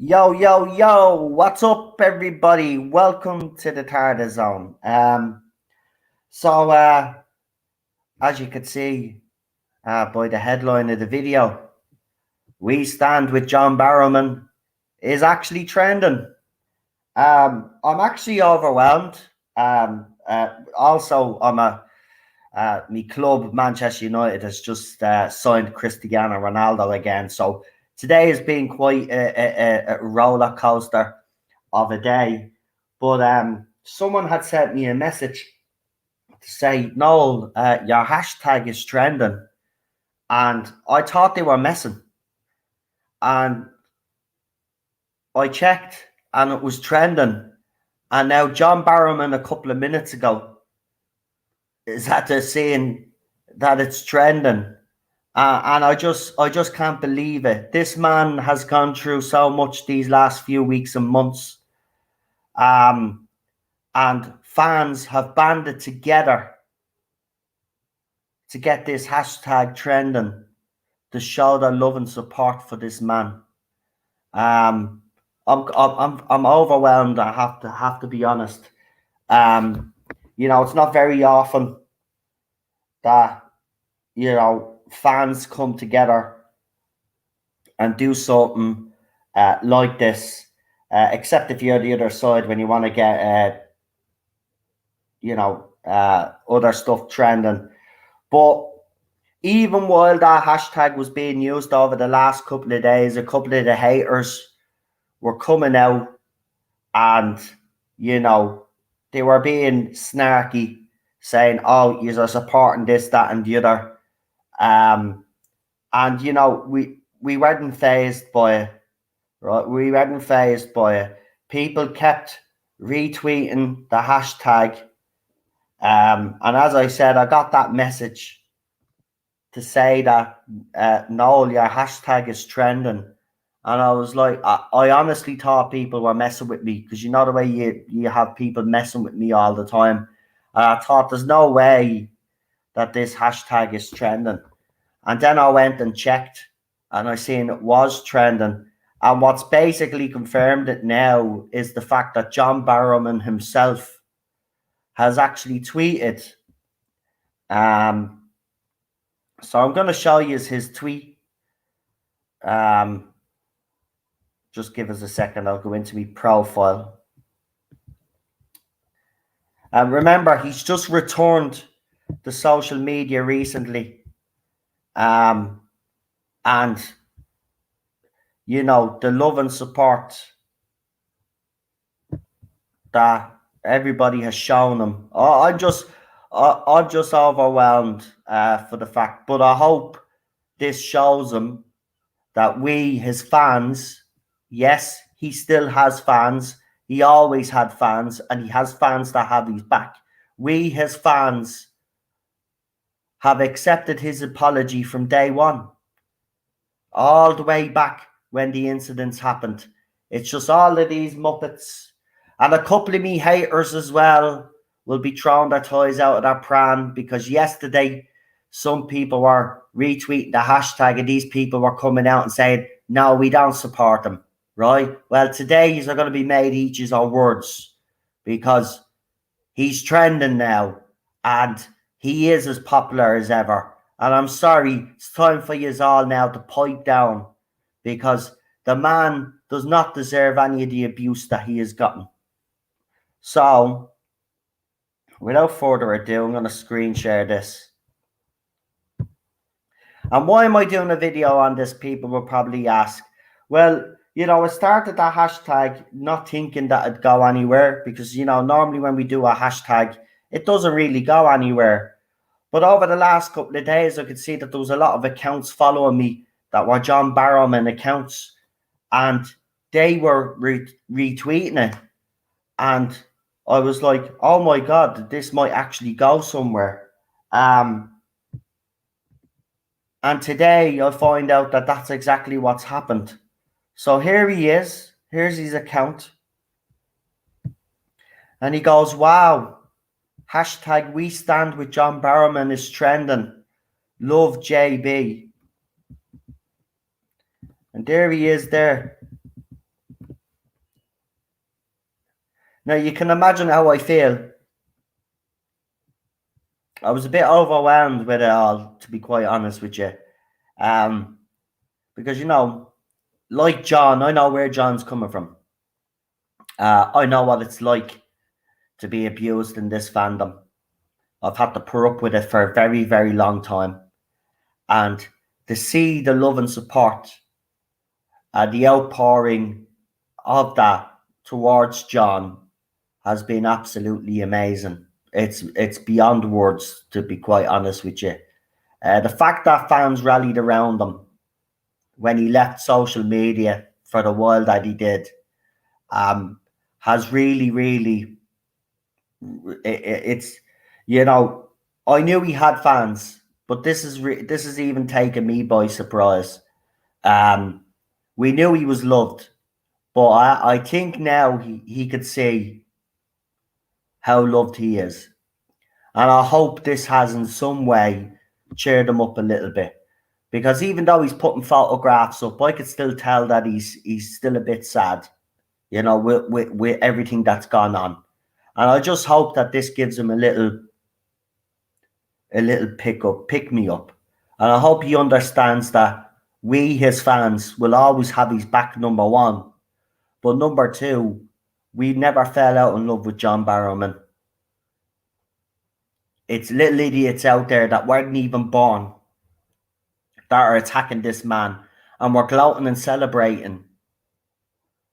Yo, yo, yo, what's up, everybody? Welcome to the Tarda Zone. As you can see by the headline of the video, We Stand with John Barrowman is actually trending. I'm actually overwhelmed. Also, my club, Manchester United, has just signed Cristiano Ronaldo again. So today has been quite a roller coaster of a day. But someone had sent me a message to say, Noel, your hashtag is trending. And I thought they were messing. And I checked and it was trending. And now John Barrowman, a couple of minutes ago, is at the saying that it's trending. And I just can't believe it. This man has gone through so much these last few weeks and months. And fans have banded together to get this hashtag trending to show their love and support for this man. I'm overwhelmed. I have to be honest. It's not very often that fans come together and do something like this, except if you're the other side when you want to get other stuff trending. But even while that hashtag was being used over the last couple of days, a couple of the haters were coming out and they were being snarky, saying, oh, you're supporting this, that and the other. We weren't fazed by it, right? We weren't fazed by it. People kept retweeting the hashtag. And as I said, I got that message to say that, Noel, your hashtag is trending. And I was like, I honestly thought people were messing with me, because you know the way you have people messing with me all the time. I thought there's no way that this hashtag is trending. And then I went and checked, and I seen it was trending. And what's basically confirmed it now is the fact that John Barrowman himself has actually tweeted. So I'm going to show you his tweet. Just give us a second. I'll go into my profile. Remember, he's just returned to social media recently. And the love and support that everybody has shown him. I'm just overwhelmed for the fact. But I hope this shows him that we, his fans, yes, he still has fans. He always had fans, and he has fans that have his back. We, his fans, have accepted his apology from day one, all the way back when the incidents happened. It's just all of these muppets and a couple of me haters as well will be throwing their toys out of their pram, because yesterday some people were retweeting the hashtag and these people were coming out and saying, no, we don't support them, right? Well, today he's going to be made each his own words, because he's trending now and he is as popular as ever. And I'm sorry, it's time for you all now to pipe down, because the man does not deserve any of the abuse that he has gotten. So, without further ado, I'm going to screen share this. And why am I doing a video on this? People will probably ask. Well, I started that hashtag not thinking that it'd go anywhere, because, normally when we do a hashtag, it doesn't really go anywhere. But over the last couple of days, I could see that there was a lot of accounts following me that were John Barrowman accounts, and they were retweeting it. and I was like, oh my God, this might actually go somewhere. And today I find out that that's exactly what's happened. So here he is. Here's his account. And he goes, wow, hashtag we stand with John Barrowman is trending. Love JB. And there he is there. Now you can imagine how I feel. I was a bit overwhelmed with it all, to be quite honest with you. Because, you know, like John, I know where John's coming from. I know what it's like to be abused in this fandom. I've had to put up with it for a very, very long time. And to see the love and support, the outpouring of that towards John has been absolutely amazing. It's beyond words, to be quite honest with you. The fact that fans rallied around him when he left social media for the while that he did has really, really, it's, you know, I knew he had fans, but this is even taking me by surprise. We knew he was loved, but I think now he could see how loved he is. And I hope this has in some way cheered him up a little bit. Because even though he's putting photographs up, I could still tell that he's still a bit sad, you know, with everything that's gone on. And I just hope that this gives him a little pick me up. And I hope he understands that we, his fans, will always have his back, number one. But number two, we never fell out in love with John Barrowman. It's little idiots out there that weren't even born that are attacking this man, and we're gloating and celebrating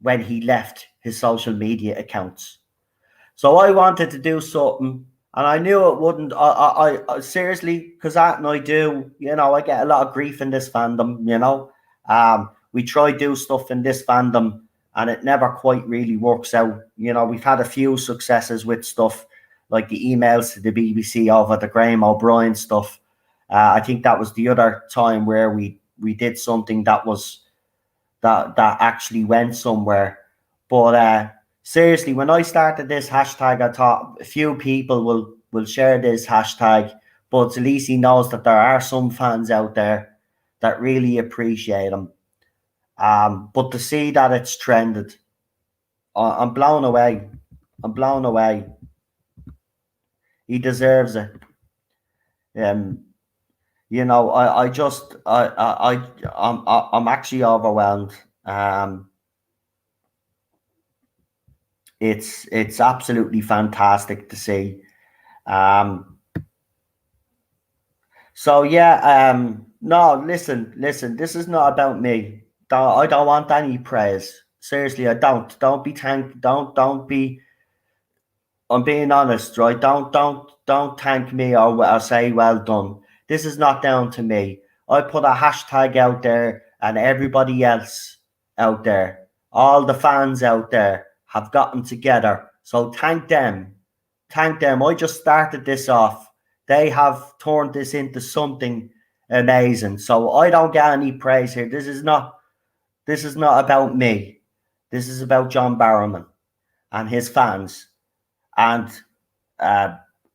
when he left his social media accounts. So I wanted to do something, and I knew it wouldn't. I seriously, because that and I do, you know, I get a lot of grief in this fandom. You know, we try do stuff in this fandom, and it never quite really works out. You know, we've had a few successes with stuff like the emails to the BBC over the Graham O'Brien stuff. I think that was the other time where we did something that was that actually went somewhere. But seriously, when I started this hashtag, I thought a few people will share this hashtag, but at least he knows that there are some fans out there that really appreciate him. But to see that it's trended, I'm blown away. I'm blown away. He deserves it. You know, I'm actually overwhelmed. It's absolutely fantastic to see. So yeah, no, listen, this is not about me. I don't want any praise. Seriously, I don't. Don't be. I'm being honest, right? Don't thank me or say well done. This is not down to me. I put a hashtag out there, and everybody else out there, all the fans out there, have gotten together. So thank them. Thank them. I just started this off. They have turned this into something amazing. So I don't get any praise here. This is not about me. This is about John Barrowman and his fans, and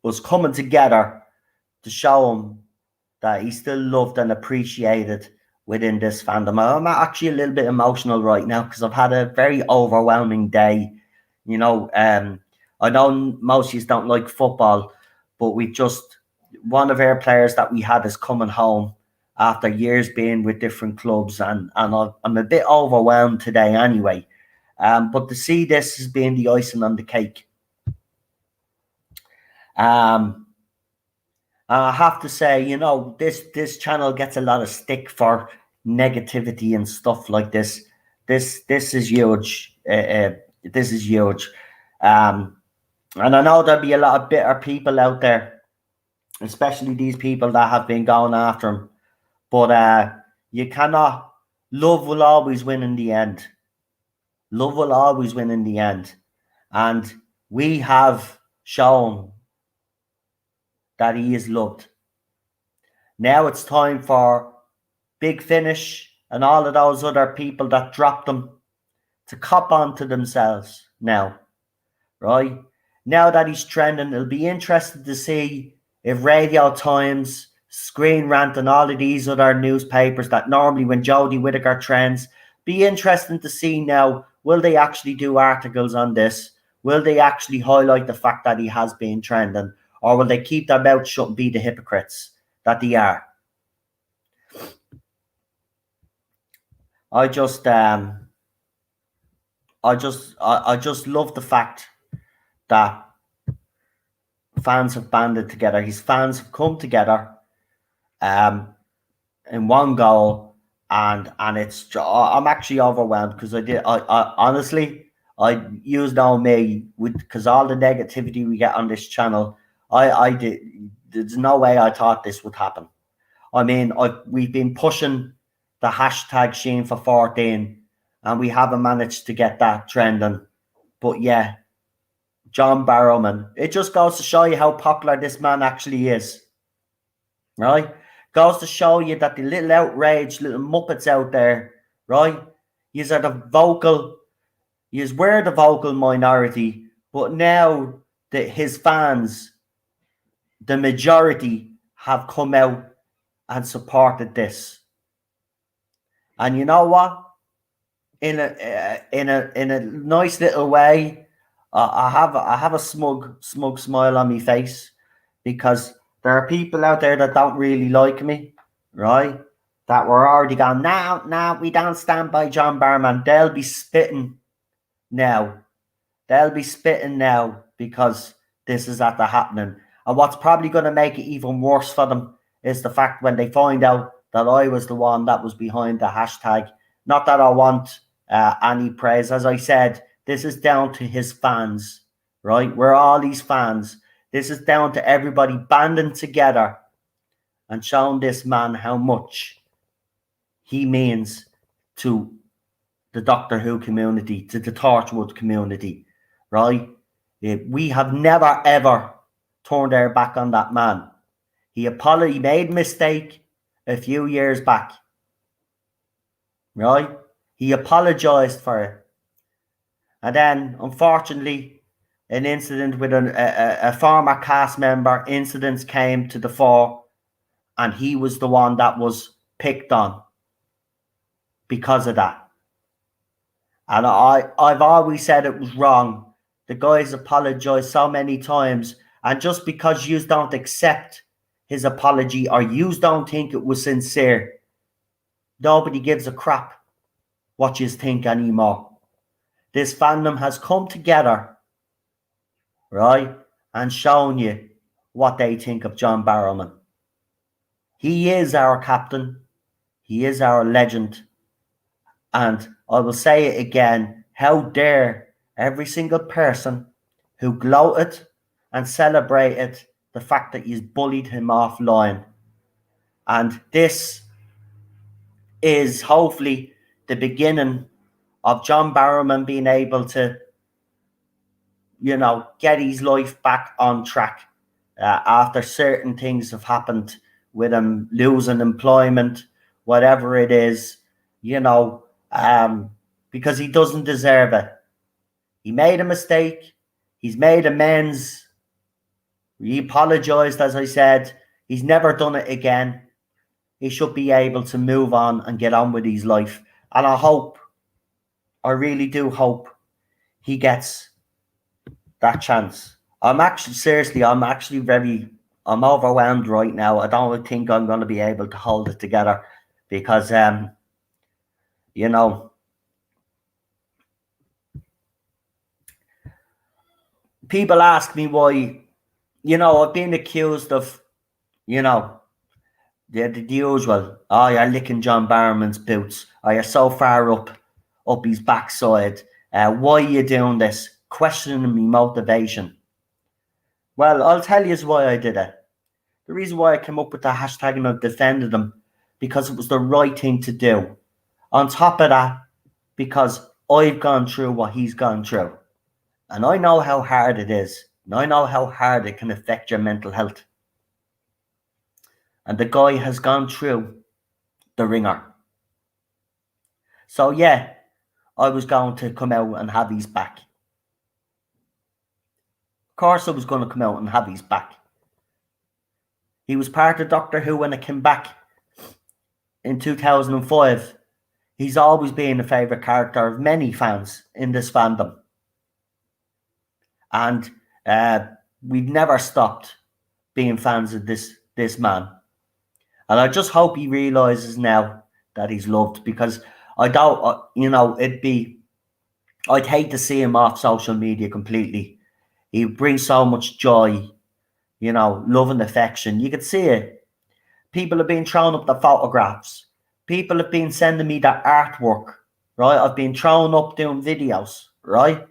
was coming together to show him that he's still loved and appreciated within this fandom. I'm actually a little bit emotional right now because I've had a very overwhelming day. You know, I know most of you don't like football, but one of our players that we had is coming home after years being with different clubs, and I'm a bit overwhelmed today anyway. But to see this as being the icing on the cake. I have to say, you know, this channel gets a lot of stick for negativity and stuff like this. This is huge. This is huge. And I know there'll be a lot of bitter people out there, especially these people that have been going after him. But you cannot. Love will always win in the end. Love will always win in the end. And We have shown that he is loved. Now it's time for Big Finish and all of those other people that dropped him to cop on to themselves now, right? Now that he's trending, it'll be interesting to see if Radio Times, Screen Rant, and all of these other newspapers that normally when Jodie Whittaker trends, be interesting to see now, will they actually do articles on this? Will they actually highlight the fact that he has been trending? Or will they keep their mouth shut and be the hypocrites that they are? I just love the fact that fans have banded together. His fans have come together in one goal, and it's I'm actually overwhelmed because I honestly, I use now me with, because all the negativity we get on this channel, there's no way I thought this would happen. I mean, we've been pushing the hashtag Sheen for 14 and we haven't managed to get that trending. But yeah, John Barrowman, it just goes to show you how popular this man actually is, right? Goes to show you that the little outraged little muppets out there, right? Yous are the vocal, yous were the vocal minority, but now that his fans, the majority, have come out and supported this. And you know what? In a nice little way, I have a smug smile on my face, because there are people out there that don't really like me, right? That were already gone, now we don't stand by John Barrowman. They'll be spitting now. They'll be spitting now because this is at the happening. And what's probably going to make it even worse for them is the fact when they find out that I was the one that was behind the hashtag. Not that I want any praise. As I said, this is down to his fans, right? We're all these fans. This is down to everybody banding together and showing this man how much he means to the Doctor Who community, to the Torchwood community, right? We have never, ever turned our back on that man. He made a mistake a few years back, right? He apologized for it. And then, unfortunately, an incident with a former cast member, incidents came to the fore, and he was the one that was picked on because of that. And I've always said it was wrong. The guy's apologized so many times, and just because you don't accept his apology or you don't think it was sincere, nobody gives a crap what you think anymore. This fandom has come together, right, and shown you what they think of John Barrowman. He is our captain. He is our legend. And I will say it again, how dare every single person who gloated and celebrated the fact that he's bullied him offline. And this is hopefully the beginning of John Barrowman being able to, get his life back on track after certain things have happened with him losing employment, whatever it is, because he doesn't deserve it. He made a mistake. He's made amends. He apologized, as I said. He's never done it again. He should be able to move on and get on with his life. And I really do hope he gets that chance. I'm overwhelmed right now. I don't think I'm going to be able to hold it together because, people ask me why, I've been accused of, the usual, oh, you're licking John Barrowman's boots, or you're so far up his backside. Why are you doing this? Questioning me motivation. Well, I'll tell you why I did it. The reason why I came up with the hashtag and I defended him, because it was the right thing to do. On top of that, because I've gone through what he's gone through. And I know how hard it is. And I know how hard it can affect your mental health. And the guy has gone through the ringer. So yeah, I was going to come out and have his back. Of course I was going to come out and have his back. He was part of Doctor Who when it came back in 2005. He's always been a favourite character of many fans in this fandom. And we've never stopped being fans of this man. And I just hope he realises now that he's loved, because I don't, I'd hate to see him off social media completely. He brings so much joy, love and affection. You could see it. People have been throwing up the photographs. People have been sending me the artwork, right? I've been throwing up doing videos, right?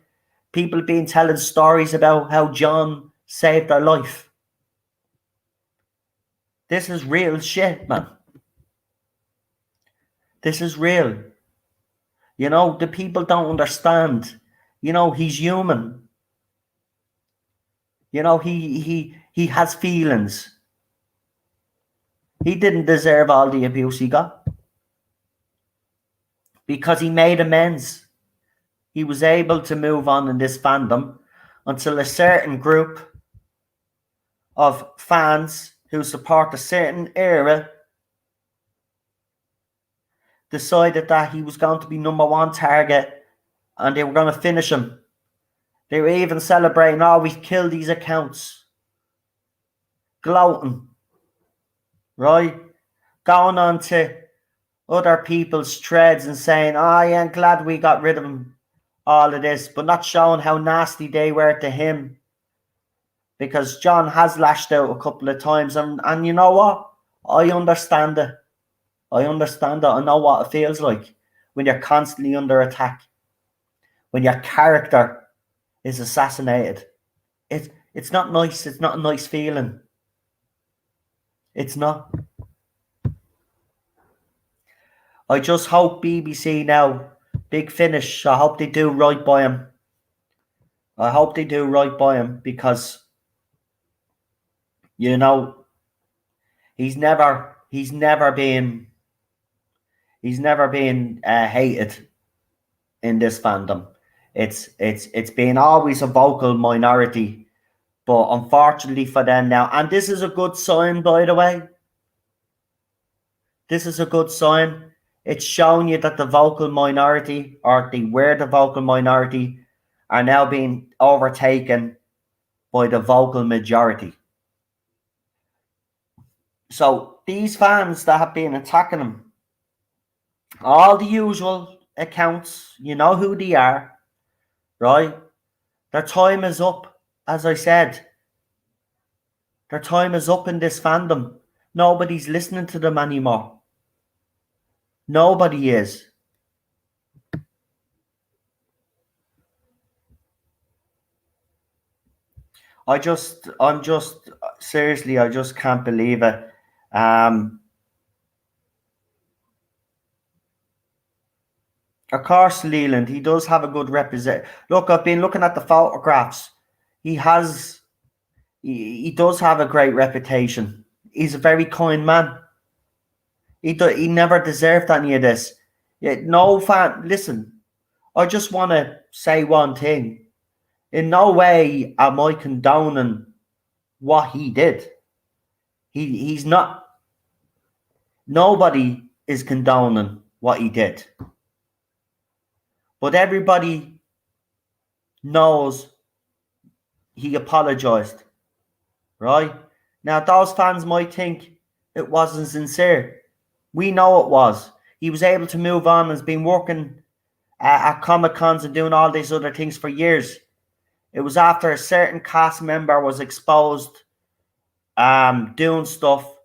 People have been telling stories about how John saved their life. This is real shit, man. This is real. The people don't understand. He's human. He has feelings. He didn't deserve all the abuse he got, because he made amends. He was able to move on in this fandom until a certain group of fans who support a certain era decided that he was going to be #1 target, and they were going to finish him. They were even celebrating, we've killed these accounts. Gloating. Right? Going on to other people's threads and saying, yeah, I'm glad we got rid of him. All of this, but not showing how nasty they were to him. Because John has lashed out a couple of times, and you know what? I understand it. I understand it. I know what it feels like when you're constantly under attack. When your character is assassinated. It's not nice. It's not a nice feeling. It's not. I just hope BBC now, Big Finish, I hope they do right by him. I hope they do right by him, because he's never been hated in this fandom. It's been always a vocal minority, but unfortunately for them now, and this is a good sign, by the way. This is a good sign. It's showing you that the vocal minority, or they were the vocal minority, are now being overtaken by the vocal majority. So these fans that have been attacking him, all the usual accounts, you know who they are, right? Their time is up, as I said. Their time is up in this fandom. Nobody's listening to them anymore. Nobody is. Seriously, I just can't believe it. Of course, Leland, he does have a good represent. Look, I've been looking at the photographs. He does have a great reputation. He's a very kind man. He never deserved any of this. No fan. Listen, I just want to say one thing. In no way am I condoning what he did. He's not. Nobody is condoning what he did. But everybody knows he apologized. Right? Now, those fans might think it wasn't sincere. We know it was. He was able to move on, has been working at Comic-Cons and doing all these other things for years. It was after a certain cast member was exposed doing stuff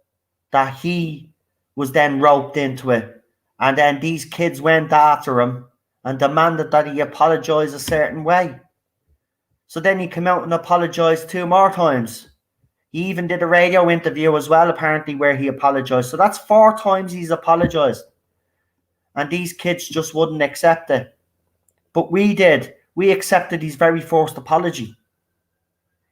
that he was then roped into it. And then these kids went after him and demanded that he apologise a certain way. So then he came out and apologised 2 more times. He even did a radio interview as well, apparently, where he apologised. So that's 4 times he's apologised. And these kids just wouldn't accept it. But we did. we accepted his very first apology.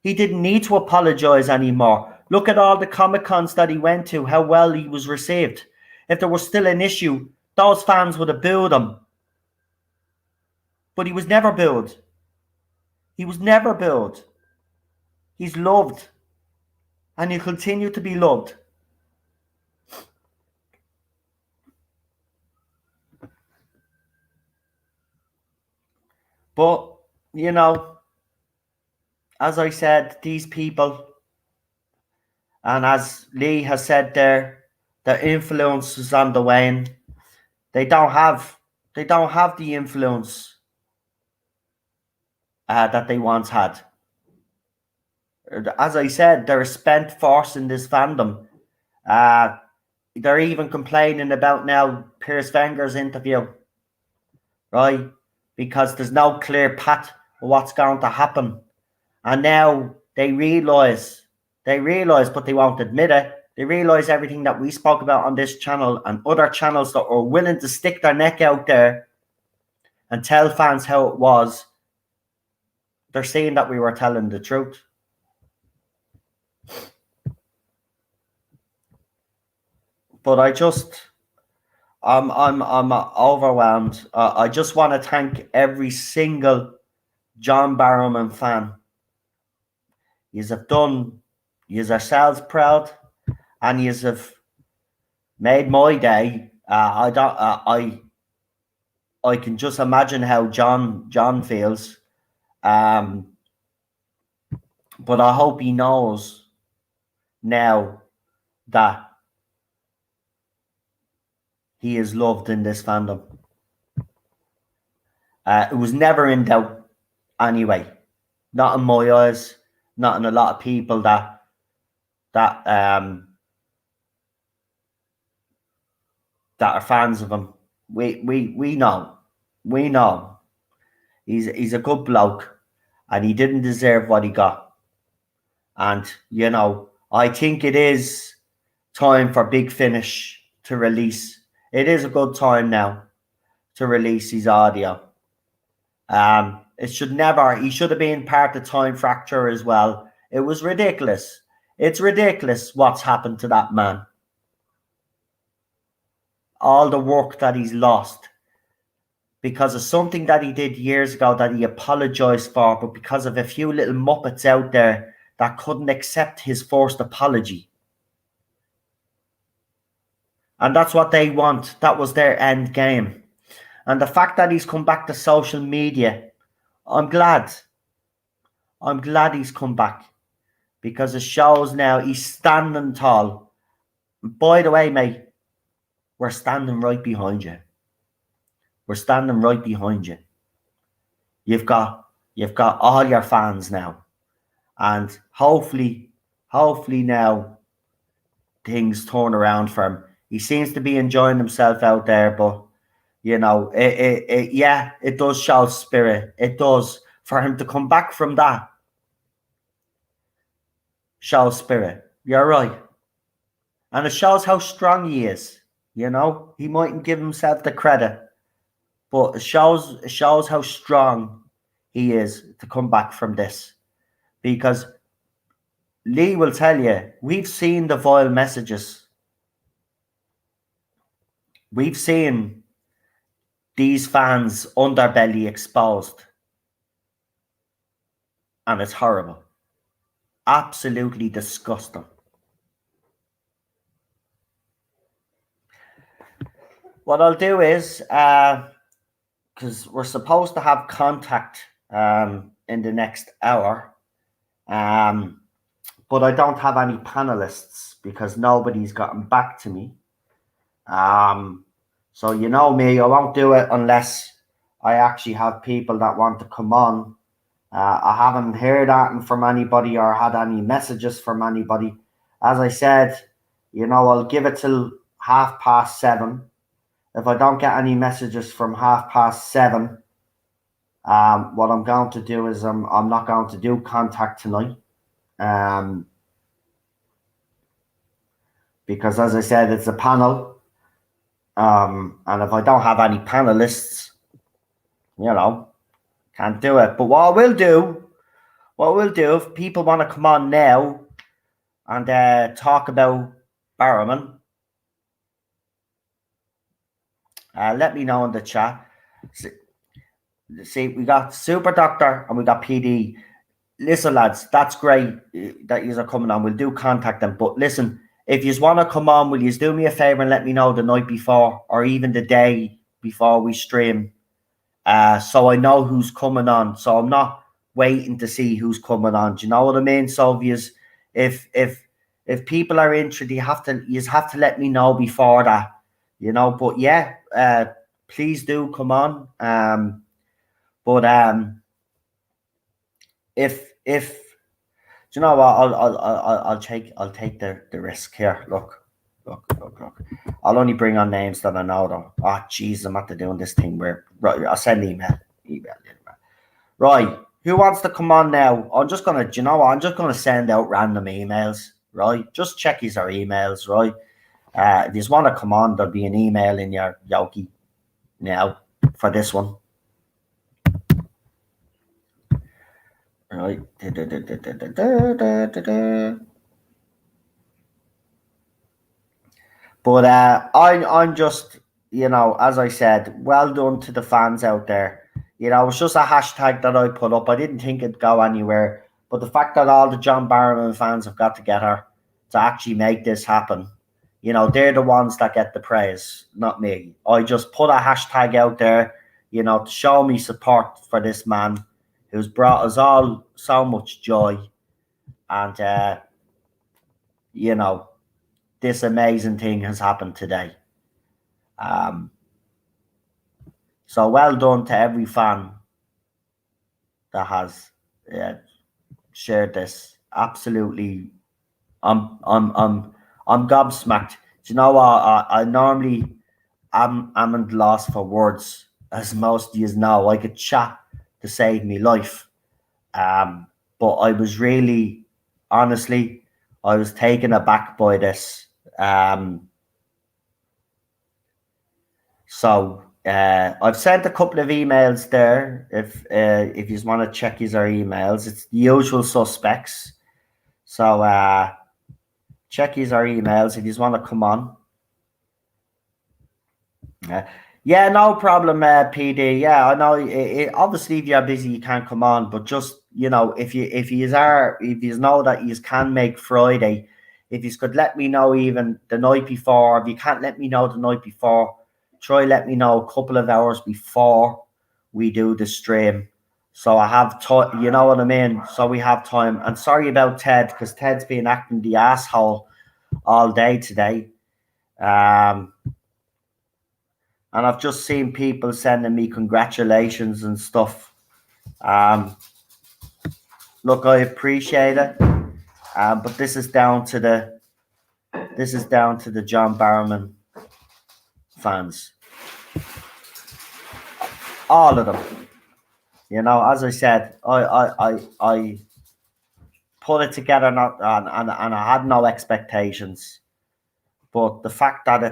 He didn't need to apologize anymore. Look at all the Comic-Cons that he went to, how well he was received. If there was still an issue, those fans would have booed him. But he was never booed. He was never booed. He's loved. And he'll continue to be loved. But, you know, as I said, these people, and as Lee has said there, their influence is on the wane. They don't have the influence that they once had. As I said, they're a spent force in this fandom. They're even complaining about now Piers Wenger's interview, right? Because there's no clear path of what's going to happen. And now they realise, but they won't admit it. They realise everything that we spoke about on this channel and other channels that are willing to stick their neck out there and tell fans how it was. They're saying that we were telling the truth. But I'm overwhelmed. I just want to thank every single John Barrowman fan. Yous have done yourselves proud, and yous have made my day. I can just imagine how John feels. But I hope he knows now that he is loved in this fandom. It was never in doubt anyway. Not in my eyes, not in a lot of people that are fans of him. We know. We know. He's a good bloke, and he didn't deserve what he got. And, you know, I think it is time for Big Finish to release. It is a good time now to release his audio. He should have been part of Time Fracture as well. It was ridiculous. It's ridiculous what's happened to that man. All the work that he's lost because of something that he did years ago that he apologized for, but because of a few little muppets out there that couldn't accept his first apology. And that's what they want. That was their end game. And the fact that he's come back to social media, I'm glad. I'm glad he's come back, because it shows now he's standing tall. By the way, mate, we're standing right behind you. We're standing right behind you. You've got all your fans now. And hopefully now things turn around for him. He seems to be enjoying himself out there, but you know, it does show spirit. It does. For him to come back from that, shows spirit. You're right. And it shows how strong he is. You know, he mightn't give himself the credit, but it shows how strong he is to come back from this. Because Lee will tell you, we've seen the vile messages. We've seen these fans' underbelly exposed. And it's horrible. Absolutely disgusting. What I'll do is, because we're supposed to have contact in the next hour, but I don't have any panelists because nobody's gotten back to me. So you know me, I won't do it unless I actually have people that want to come on. I haven't heard that from anybody or had any messages from anybody. As I said, you know, I'll give it till 7:30. If I don't get any messages from 7:30, what I'm going to do is I'm not going to do contact tonight. Because as I said, it's a panel. And if I don't have any panelists, you know, Can't do it. But what we'll do, if people want to come on now and talk about Barrowman, let me know in the chat. See, we got Super Doctor and we got PD. Listen, lads, that's great that you are coming on. We'll do contact them. But listen, if you want to come on, will you do me a favor and let me know the night before or even the day before we stream, so I know who's coming on. So I'm not waiting to see who's coming on. Do you know what I mean? So if people are interested, you have to let me know before that, you know. But yeah, please do come on. If do you know what, I'll take the risk here. Look. I'll only bring on names that I know though. Oh jeez, I'm after doing this thing where I'll send email. Right. Who wants to come on now? I'm just gonna send out random emails, right? Just check his our emails, right? If you just want to come on, there'll be an email in your Yoki now for this one. Right. But I'm just, you know, as I said, well done to the fans out there. You know, it's just a hashtag that I put up. I didn't think it'd go anywhere. But the fact that all the John Barrowman fans have got together to actually make this happen, you know, they're the ones that get the praise, not me. I just put a hashtag out there, you know, to show me support for this man who's brought us all so much joy. And, you know, this amazing thing has happened today. So well done to every fan that has shared this. Absolutely, I'm gobsmacked. Do you know what? I normally am at loss for words, as most of you know. I could chat to save me life, but I was really, honestly, I was taken aback by this. So I've sent a couple of emails there. If you want to check his our emails, it's the usual suspects. So check his our emails if you want to come on. Yeah, no problem, PD. Yeah, I know. Obviously, if you're busy, you can't come on. But just, you know, if you know that you can make Friday, if you could let me know even the night before. If you can't let me know the night before, try let me know a couple of hours before we do the stream, so I have time. You know what I mean? So we have time. And sorry about Ted, because Ted's been acting the asshole all day today. And I've just seen people sending me congratulations and stuff. Look, I appreciate it, but this is down to the John Barrowman fans, all of them. You know, as I said, I put it together, and I had no expectations, but the fact that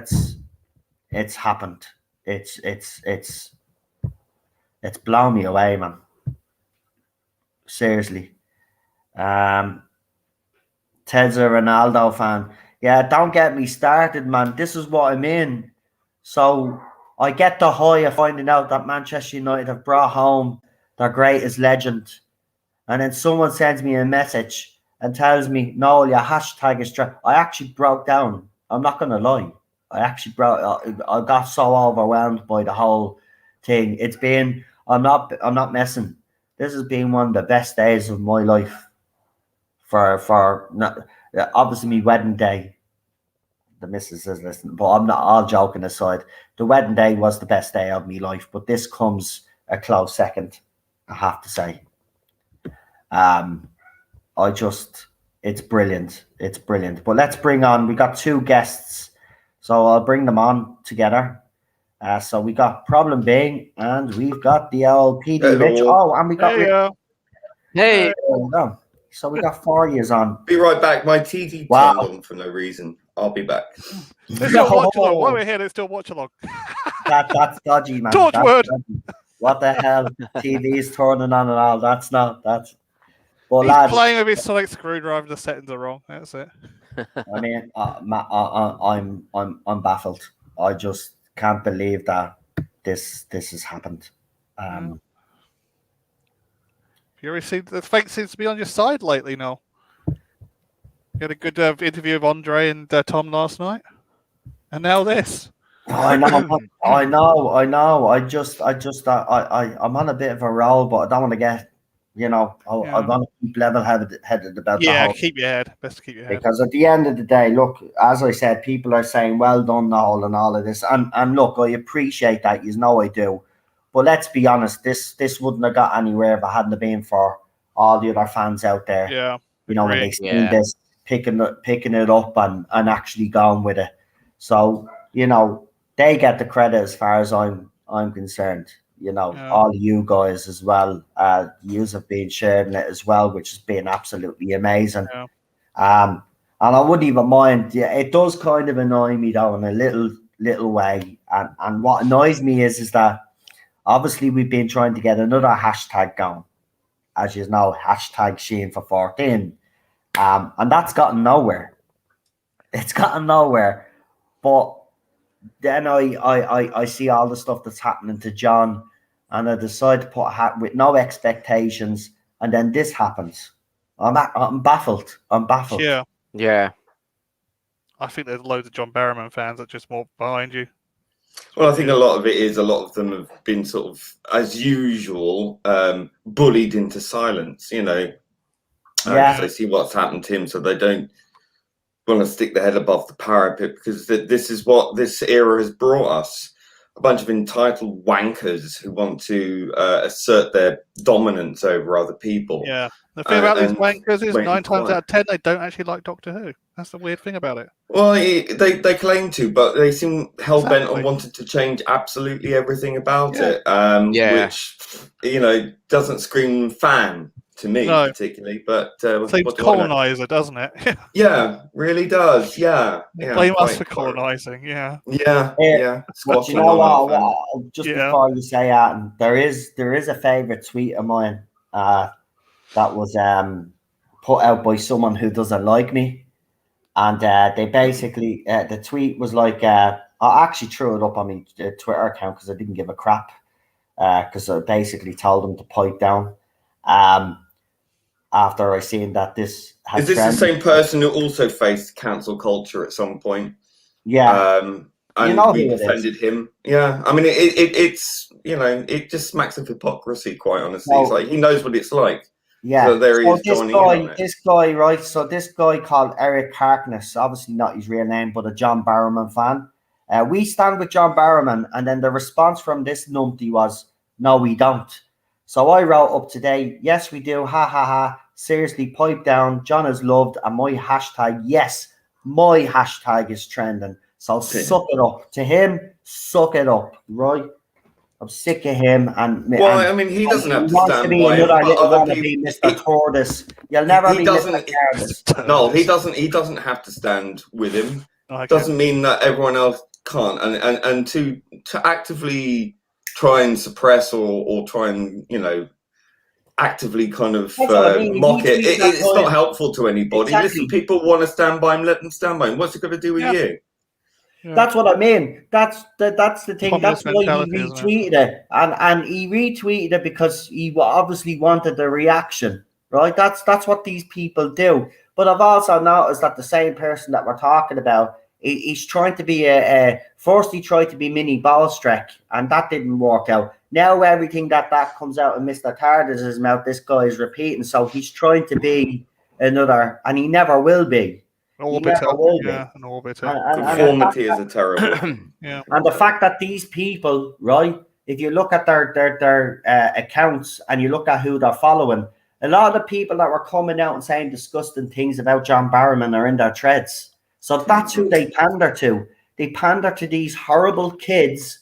it's happened. It's blown me away, man. Seriously. Ted's a Ronaldo fan. Yeah, don't get me started, man. This is what I mean. So I get the high of finding out that Manchester United have brought home their greatest legend, and then someone sends me a message and tells me, "No, your hashtag is true." I actually broke down. I'm not gonna lie. I got so overwhelmed by the whole thing. It's been, I'm not messing. This has been one of the best days of my life. For not, obviously my wedding day. The missus is listening, but I'm not, all joking aside. The wedding day was the best day of my life, but this comes a close second, I have to say. It's brilliant. It's brilliant. But let's bring on, we got two guests. So I'll bring them on together. So we got Problem Bing, and we've got the old PD Rich. Oh, and we got Hey. So we got 4 years on. Be right back. My TV turned on for no reason. I'll be back. Let's still watch along. While we're here, let's still watch along. That's dodgy, man. Torchwood. what the hell? TV's turning on and all. That's. But He's lads, playing with his sonic screwdriver. The settings are wrong. That's it. I mean, I'm baffled. I just can't believe that this has happened. Fury the fate seems to be on your side lately, Noel. You had a good interview with Andre and Tom last night, and now this. I know. I'm on a bit of a roll, but I don't want to get, I want to keep level-headed about the whole. Keep your head. Best to keep your head. Because at the end of the day, look, as I said, people are saying, well done, Noel, and all of this. And look, I appreciate that. You know I do. But let's be honest, this wouldn't have got anywhere if it hadn't been for all the other fans out there. Yeah. When they see this, picking it up and actually going with it. So, they get the credit as far as I'm concerned. All you guys as well. Yous have been sharing it as well, which has been absolutely amazing. Yeah. And I wouldn't even mind. Yeah, it does kind of annoy me though in a little way. And what annoys me is that obviously we've been trying to get another hashtag going, as you know, hashtag Sheen for 14. And that's gotten nowhere. It's gotten nowhere. But then I see all the stuff that's happening to John, and I decide to put a hat with no expectations, and then this happens. I'm baffled. Yeah. I think there's loads of John Barrowman fans that just walk behind you. Well, I think a lot of them have been sort of, as usual, bullied into silence, because they see what's happened to him, so they don't want to stick their head above the parapet, because this is what this era has brought us. A bunch of entitled wankers who want to assert their dominance over other people. Yeah. The thing about these wankers is 9 times out of 10, they don't actually like Doctor Who. That's the weird thing about it. Well, they claim to, but they seem hell-bent on wanting to change absolutely everything about it, which, doesn't scream fan to me particularly. But seems colonizer, doesn't it? Yeah, really does. Yeah. Blame us for colonizing. Yeah. Yeah. But you know what? Just before you say that, there is a favourite tweet of mine that was put out by someone who doesn't like me, and they basically the tweet was like, I actually threw it up on my Twitter account because I didn't give a crap, because I basically told them to pipe down. After I seen that this had is this the same person who also faced cancel culture at some point? Yeah. And we defended him. Yeah. I mean, it's it just smacks of hypocrisy, quite honestly. It's like he knows what it's like. Yeah. So there he is joining in on it. This guy, right? So this guy called Eric Harkness, obviously not his real name, but a John Barrowman fan. We stand with John Barrowman, and then the response from this numpty was, "No, we don't." So I wrote up today, "Yes, we do. Ha ha ha. Seriously, pipe down. John is loved, and my hashtag is trending. So suck it up to him. Suck it up, right? I'm sick of him." I mean, he doesn't have to stand by him, but other people. Mr. Tortoise, you'll never be Mr. Tortoise. No, he doesn't have to stand with him. Doesn't mean that everyone else can't. And to actively try and suppress or try and actively kind of mock it. It's not helpful to anybody. Exactly. Listen, people want to stand by him, let them stand by him. What's it got to do with you? Yeah. That's what I mean. That's the thing. That's why he retweeted it, and he retweeted it because he obviously wanted the reaction, right? That's what these people do. But I've also noticed that the same person that we're talking about, he's trying to be first he tried to be Mini Ballstreck, and that didn't work out. Now everything that comes out of Mr. Tardis's mouth, this guy is repeating. So he's trying to be another, and he never will be. An orbiter. Conformity is a terrible. Yeah. And the fact that these people, right, if you look at their accounts and you look at who they're following, a lot of the people that were coming out and saying disgusting things about John Barrowman are in their threads. So that's who they pander to. They pander to these horrible kids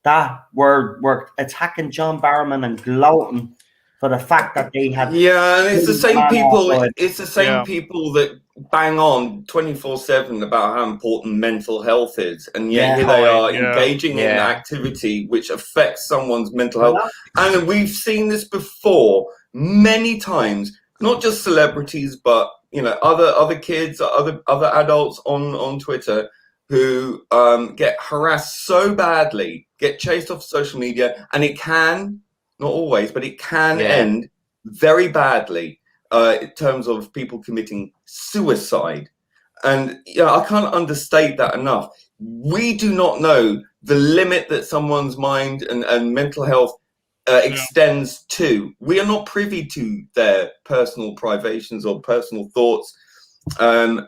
that were attacking John Barrowman and gloating for the fact that they had. Yeah, and it's the same man people. outside. It's the same Yeah. people that bang on 24/7 about how important mental health is, and yet Yeah. here they are Yeah. engaging in Yeah. activity which affects someone's mental health. And we've seen this before many times. Not just celebrities, but other kids, other adults on Twitter who get harassed so badly, get chased off social media, and it can, not always, but it can end very badly in terms of people committing suicide. And I can't understate that enough. We do not know the limit that someone's mind and mental health extends to. We are not privy to their personal privations or personal thoughts, and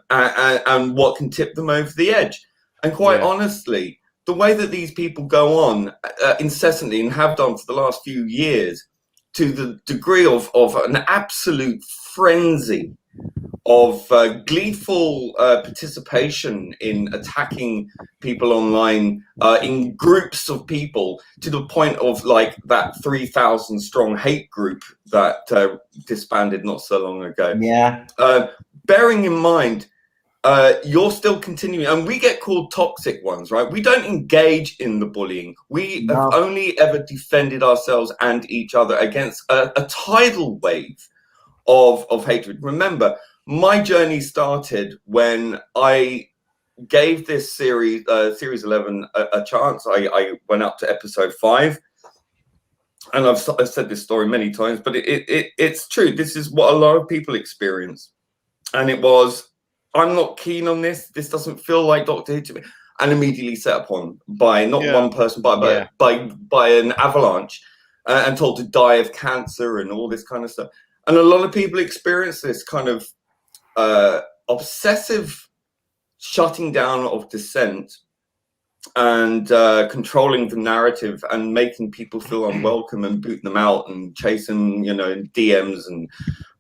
what can tip them over the edge. And quite honestly, the way that these people go on incessantly and have done for the last few years, to the degree of an absolute frenzy of gleeful participation in attacking people online in groups of people, to the point of like that 3,000 strong hate group that disbanded not so long ago. Yeah. Bearing in mind, you're still continuing, and we get called toxic ones, right? We don't engage in the bullying. We have only ever defended ourselves and each other against a tidal wave of hatred. Remember, my journey started when I gave this series 11 a chance. I went up to episode 5, and I've said this story many times, but it's true. This is what a lot of people experience, and it was, I'm not keen on this. This doesn't feel like Doctor Who to me, and immediately set upon by not one person, by an avalanche, and told to die of cancer and all this kind of stuff. And a lot of people experience this kind of obsessive shutting down of dissent and controlling the narrative and making people feel unwelcome and booting them out and chasing, in DMs and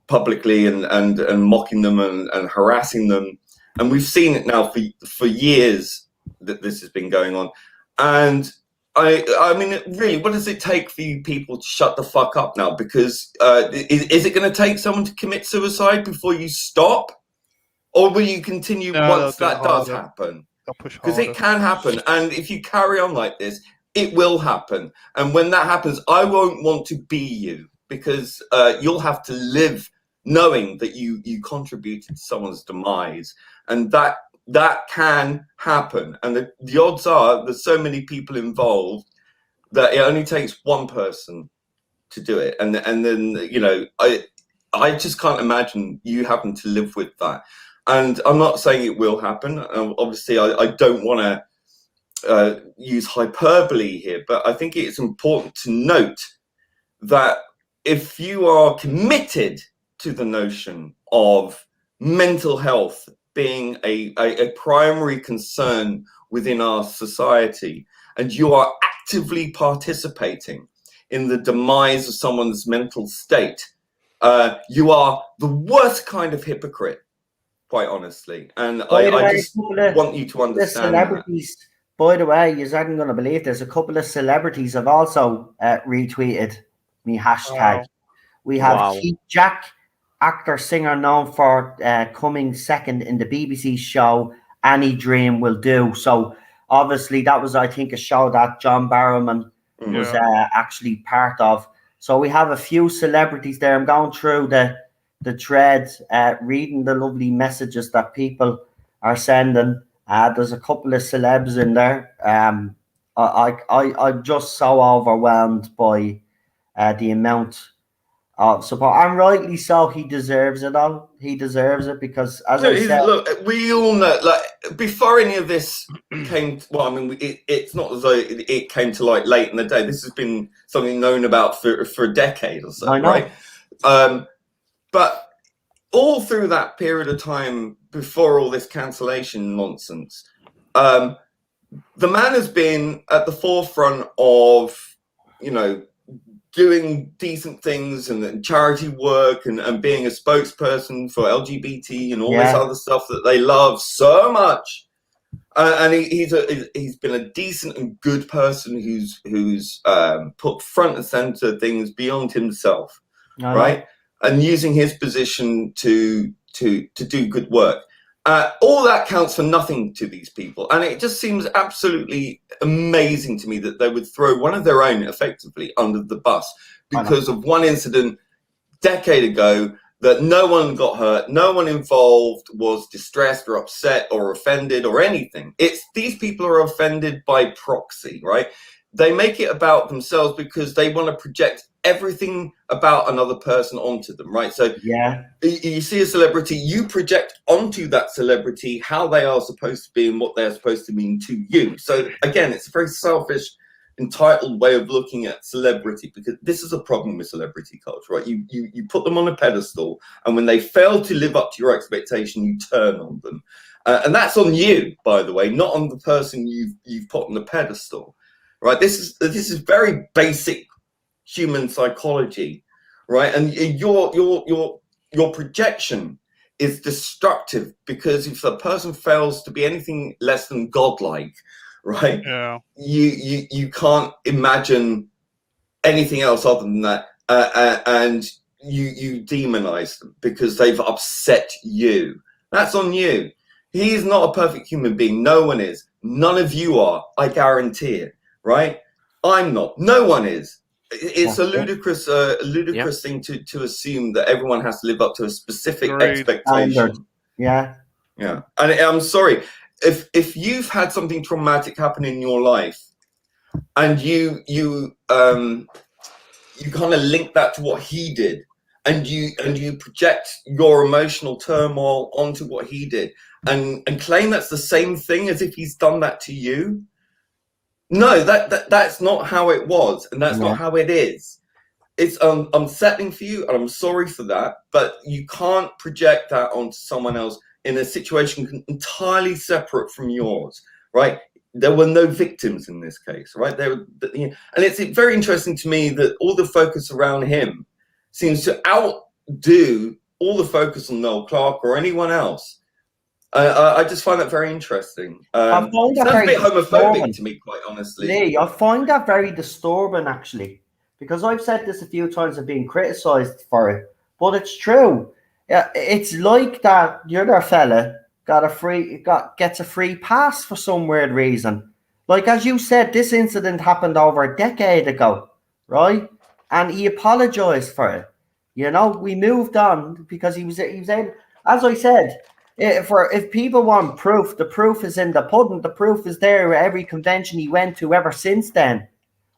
publicly and mocking them and harassing them. And we've seen it now for years that this has been going on. And I mean, really, what does it take for you people to shut the fuck up now? Because is it going to take someone to commit suicide before you stop? Or will you continue once that does happen? Because it can happen. And if you carry on like this, it will happen. And when that happens, I won't want to be you, because you'll have to live knowing that you contributed to someone's demise. And that can happen. And the odds are there's so many people involved that it only takes one person to do it. And then, I just can't imagine you having to live with that. And I'm not saying it will happen. Obviously, I don't want to use hyperbole here, but I think it's important to note that if you are committed to the notion of mental health being a primary concern within our society, and you are actively participating in the demise of someone's mental state, you are the worst kind of hypocrite, quite honestly. And I just want you to understand celebrities, that. By the way, you aren't going to believe there's a couple of celebrities have also retweeted me hashtag. Wow. We have Keith Jack, actor, singer known for coming second in the BBC show Any Dream Will Do. So obviously that was, I think, a show that John Barrowman was actually part of. So we have a few celebrities there. I'm going through the threads, reading the lovely messages that people are sending. There's a couple of celebs in there. I'm just so overwhelmed by the amount of support, and rightly so. He deserves it all. He deserves it because, as I said, look, we all know. Like, before any of this came, it's not as though it came to light late in the day. This has been something known about for a decade or so, right? But all through that period of time before all this cancellation nonsense, the man has been at the forefront of, doing decent things and charity work and being a spokesperson for LGBT and all this other stuff that they love so much. And he's been a decent and good person who's put front and center things beyond himself. right? And using his position to do good work. All that counts for nothing to these people. And it just seems absolutely amazing to me that they would throw one of their own effectively under the bus because of one incident decade ago that no one got hurt, no one involved was distressed or upset or offended or anything. It's these people are offended by proxy, right? They make it about themselves because they want to project everything about another person onto them, right? So you see a celebrity, you project onto that celebrity how they are supposed to be and what they're supposed to mean to you. So again, it's a very selfish, entitled way of looking at celebrity, because this is a problem with celebrity culture, right? You put them on a pedestal, and when they fail to live up to your expectation, you turn on them, and that's on you, by the way, not on the person you've put on the pedestal, right? This is very basic human psychology, right? And your projection is destructive, because if a person fails to be anything less than godlike, right, you can't imagine anything else other than that, and you demonize them because they've upset you. That's on you. He is not a perfect human being. No one is. None of you are. I guarantee it. Right? I'm not. No one is. It's a ludicrous thing to assume that everyone has to live up to a specific expectation. Yeah. And I'm sorry, if you've had something traumatic happen in your life, and you kind of link that to what he did, and you project your emotional turmoil onto what he did, and claim that's the same thing as if he's done that to you. No, that's not how it was, and that's not how it is. It's unsettling for you, and I'm sorry for that, but you can't project that onto someone else in a situation entirely separate from yours, right? There were no victims in this case, right? And it's very interesting to me that all the focus around him seems to outdo all the focus on Noel Clarke or anyone else. I just find that very interesting. I find that sounds very a bit homophobic disturbing to me, quite honestly. Lee, I find that very disturbing, actually, because I've said this a few times and been criticised for it, but it's true. It's like that the other fella gets a free pass for some weird reason. Like, as you said, this incident happened over a decade ago, right? And he apologised for it. You know, we moved on because he was able, as I said. If people want proof, the proof is in the pudding. The proof is there at every convention he went to ever since then,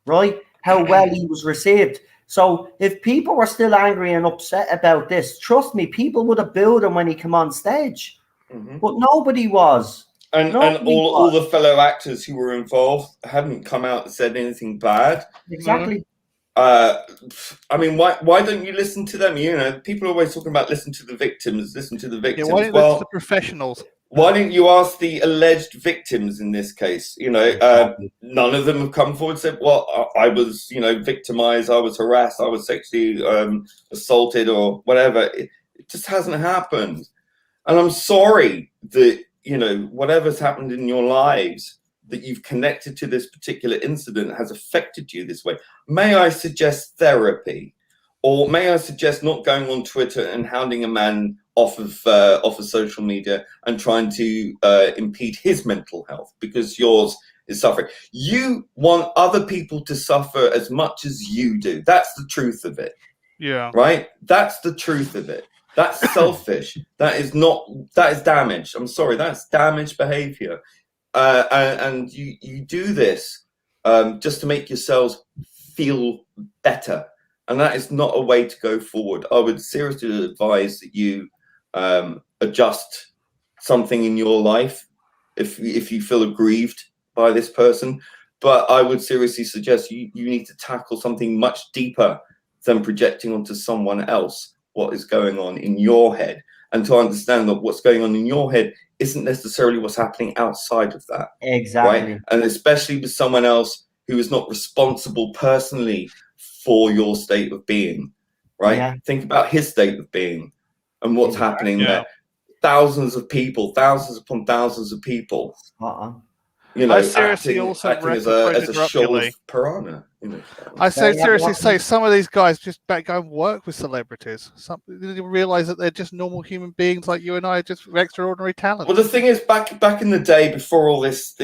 right? How well he was received. So if people were still angry and upset about this, trust me, people would have booed him when he came on stage. But nobody was. And all the fellow actors who were involved hadn't come out and said anything bad. Exactly. I mean, why don't you listen to them? You know, people are always talking about listen to the victims. Yeah, why don't you listen to professionals? Why didn't you ask the alleged victims in this case? You know, none of them have come forward and said, well, I was, victimized, I was harassed, I was sexually assaulted or whatever. It just hasn't happened. And I'm sorry that, whatever's happened in your lives, that you've connected to this particular incident has affected you this way. May I suggest therapy? Or may I suggest not going on Twitter and hounding a man off of social media and trying to impede his mental health because yours is suffering. You want other people to suffer as much as you do. That's the truth of it. Yeah. Right? That's the truth of it. That's selfish. That is damage. I'm sorry, that's damaged behavior. And you do this just to make yourselves feel better. And that is not a way to go forward. I would seriously advise that you adjust something in your life if you feel aggrieved by this person. But I would seriously suggest you need to tackle something much deeper than projecting onto someone else what is going on in your head, and to understand that what's going on in your head isn't necessarily what's happening outside of that. Exactly. Right? And especially with someone else who is not responsible personally for your state of being, right? Yeah. Think about his state of being and what's happening there. Thousands upon thousands of people. I seriously acting as a show of piranha. You know, I say Yeah, seriously, what- say some of these guys just better go and work with celebrities. Some they realize that they're just normal human beings like you and I, just with extraordinary talent. well, the thing is, back in the day, before all this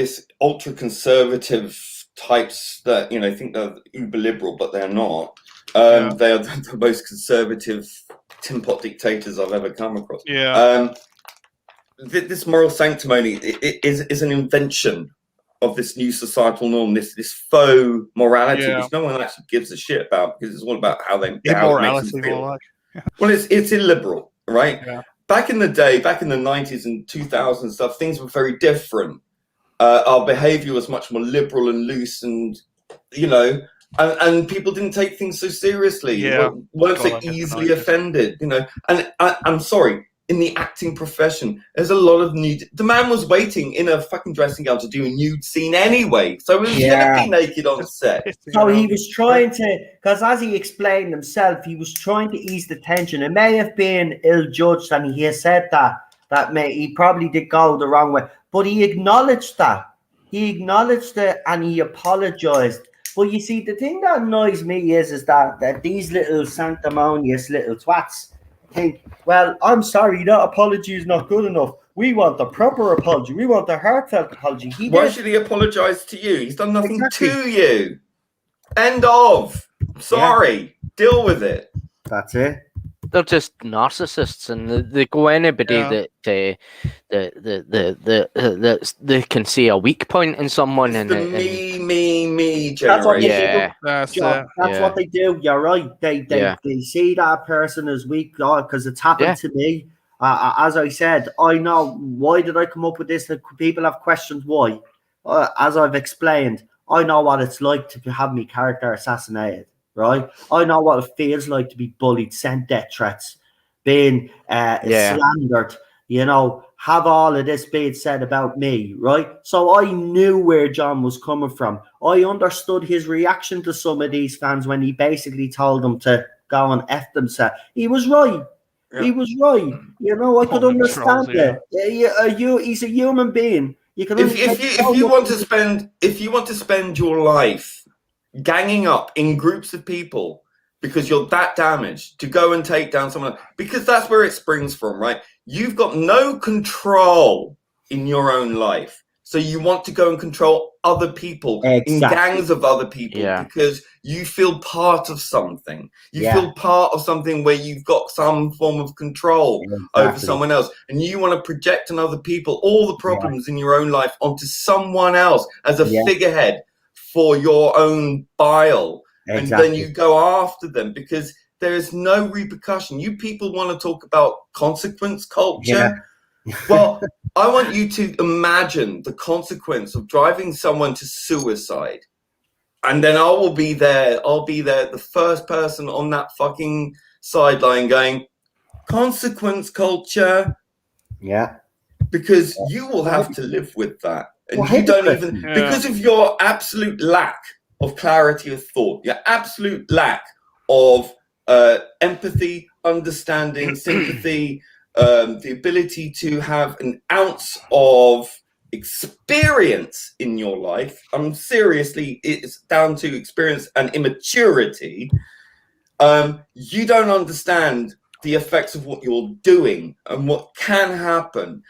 ultra conservative types that think they're uber liberal, but they're not. Yeah. They are the most conservative tin pot dictators I've ever come across. Yeah. This moral sanctimony is an invention of this new societal norm, this faux morality, Yeah. which no one actually gives a shit about, because it's all about how it makes Immorality, them feel. more like. Well, it's illiberal, right? Yeah. Back in the day, back in the 90s and 2000s and stuff, things were very different. Our behavior was much more liberal and loose, and and people didn't take things so seriously. Yeah. Weren't God, so I guess easily the 90s. offended, And I'm sorry, in the acting profession, there's a lot of nude. The man was waiting in a fucking dressing gown to do a nude scene anyway, so he was Yeah. going to be naked on set. So he was trying to, because as he explained himself, he was trying to ease the tension. It may have been ill-judged, and he has said that he probably did go the wrong way, but he acknowledged that. He acknowledged it, and he apologized. But you see, the thing that annoys me is that these little sanctimonious little twats think, well, I'm sorry, that apology is not good enough. We want the proper apology. We want the heartfelt apology. Why should he apologize to you? He's done nothing Exactly. to you. End of. Sorry. Deal with it. That's it. They're just narcissists, and they go anybody Yeah. that they can see a weak point in someone, It's and, the me That's what they generation. yeah, That's John, it. that's Yeah. what they do. You're right. They see that person as weak because it's happened to me. As I said, I know why did I come up with this. People have questioned why. As I've explained, I know what it's like to have me character assassinated. Right? I know what it feels like to be bullied, sent death threats, being slandered. Have all of this being said about me, right? So I knew where John was coming from. I understood his reaction to some of these fans when he basically told them to go and F themselves. He was right. Yeah. He was right. I could Oh, understand trolls, it. He's a human being. You can If you want to spend your life ganging up in groups of people because you're that damaged to go and take down someone else, because that's where it springs from, right? You've got no control in your own life, so you want to go and control other people in gangs of other people because you feel part of something. You feel part of something where you've got some form of control over someone else, and you want to project on other people all the problems in your own life onto someone else as a figurehead for your own bile, and then you go after them because there is no repercussion. You people want to talk about consequence culture. Well, I want you to imagine the consequence of driving someone to suicide, and then I will be there. I'll be there, the first person on that fucking sideline going, consequence culture. Yeah. Because you will have to live with that. And Well, you don't even, Yeah. because of your absolute lack of clarity of thought, your absolute lack of empathy, understanding, sympathy, the ability to have an ounce of experience in your life. Seriously, it's down to experience and immaturity. You don't understand the effects of what you're doing and what can happen.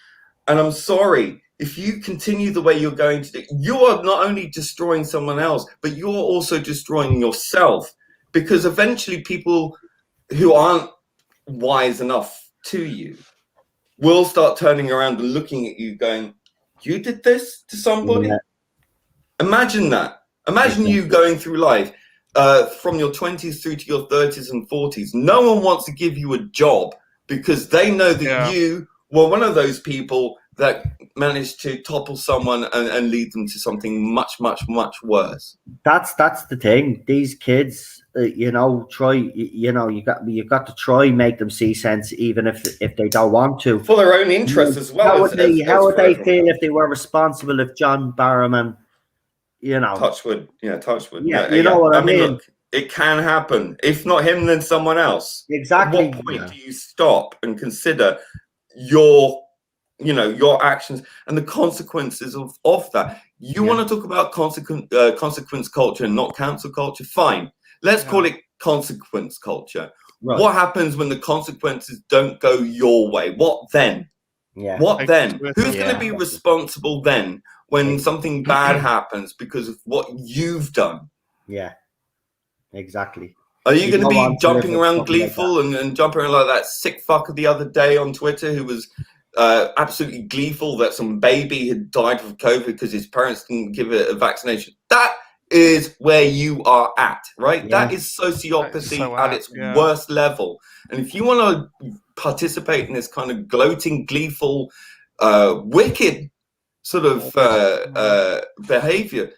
And I'm sorry, if you continue the way you're going to do, you are not only destroying someone else, but you're also destroying yourself, because eventually people who aren't wise enough to you will start turning around and looking at you going, you did this to somebody? Yeah. Imagine that. Imagine you going through life from your 20s through to your 30s and 40s. No one wants to give you a job because they know that you were one of those people that managed to topple someone and lead them to something much, much, much worse. That's the thing. These kids, you got to try make them see sense, even if they don't want to. For their own interests as well. How would they feel if they were responsible if John Barrowman, Touchwood. Yeah, you know what I mean? Look, it can happen. If not him, then someone else. Exactly. At what point do you stop and consider your actions and the consequences of that? You want to talk about consequence culture and not cancel culture? Fine. Let's call it consequence culture. Right. What happens when the consequences don't go your way? What then? Yeah. What then? Who's going to be responsible then when something bad happens because of what you've done? Yeah, exactly. Are you going to be jumping around gleeful and jumping around like that sick fucker the other day on Twitter who was absolutely gleeful that some baby had died of COVID because his parents didn't give it a vaccination? That is where you are at, right? Yeah. That is sociopathy at its worst level. And if you want to participate in this kind of gloating, gleeful, wicked sort of behavior,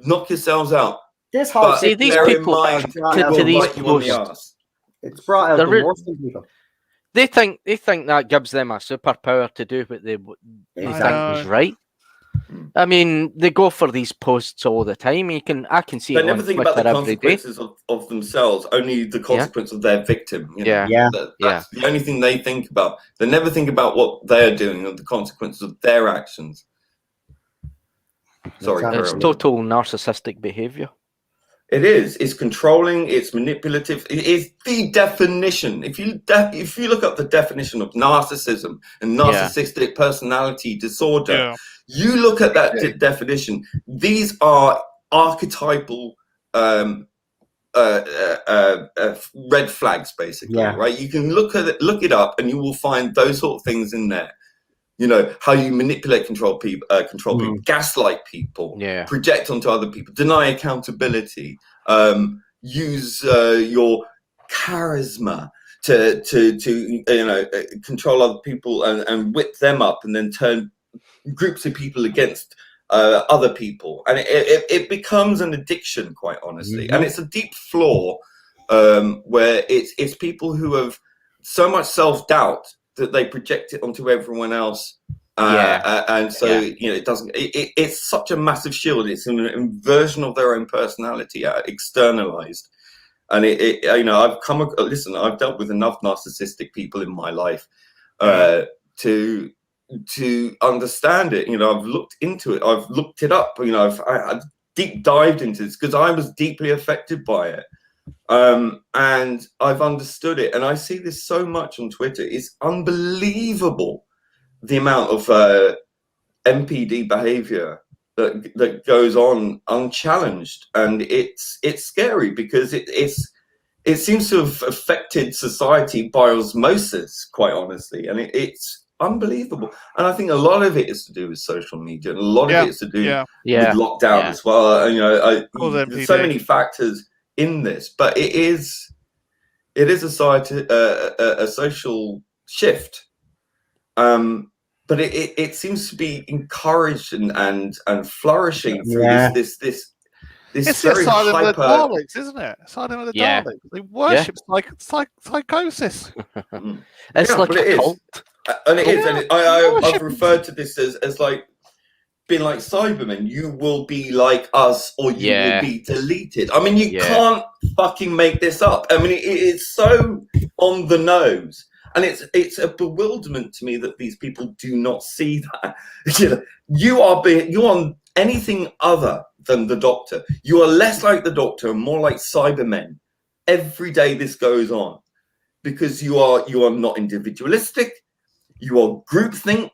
knock yourselves out. This whole these people to these posts, it's brought out the worst in people. They think that gives them a superpower to do what they think is right. I mean, they go for these posts all the time. I can see. They never think about the consequences of themselves. Only the consequence of their victim. You know? That's the only thing they think about. They never think about what they're doing or the consequences of their actions. Sorry, it's total narcissistic behavior. It is. It's controlling. It's manipulative. It is the definition. If you look up the definition of narcissism and narcissistic personality disorder, you look at that definition. These are archetypal red flags, basically. Right? You can look it up, and you will find those sort of things in there. You know, how you manipulate, control people, gaslight people, project onto other people, deny accountability, use your charisma to control other people and whip them up, and then turn groups of people against other people, and it becomes an addiction, quite honestly. And it's a deep flaw where it's people who have so much self-doubt that they project it onto everyone else, and so it doesn't. It's such a massive shield. It's an inversion of their own personality, externalized. And I've dealt with enough narcissistic people in my life to understand it. You know, I've looked into it. I've looked it up. You know, I've deep dived into this because I was deeply affected by it. And I've understood it, and I see this so much on Twitter. It's unbelievable the amount of MPD behavior that goes on unchallenged, and it's scary because it seems to have affected society by osmosis, quite honestly, and it's unbelievable. And I think a lot of it is to do with social media, and a lot of it is to do with lockdown as well. There's so many factors in this, but it is a social shift, but it seems to be encouraged and flourishing through this it's very Asylum hyper... of the Daleks, isn't it? Asylum of the Daleks. They worship psychosis. It's like a cult. And it is, and I've referred to this as like being like Cybermen. You will be like us, or you will be deleted. I mean, you can't fucking make this up. I mean, it's so on the nose, and it's a bewilderment to me that these people do not see that. You are anything other than the Doctor. You are less like the Doctor and more like Cybermen. Every day this goes on, because you are not individualistic. You are groupthink.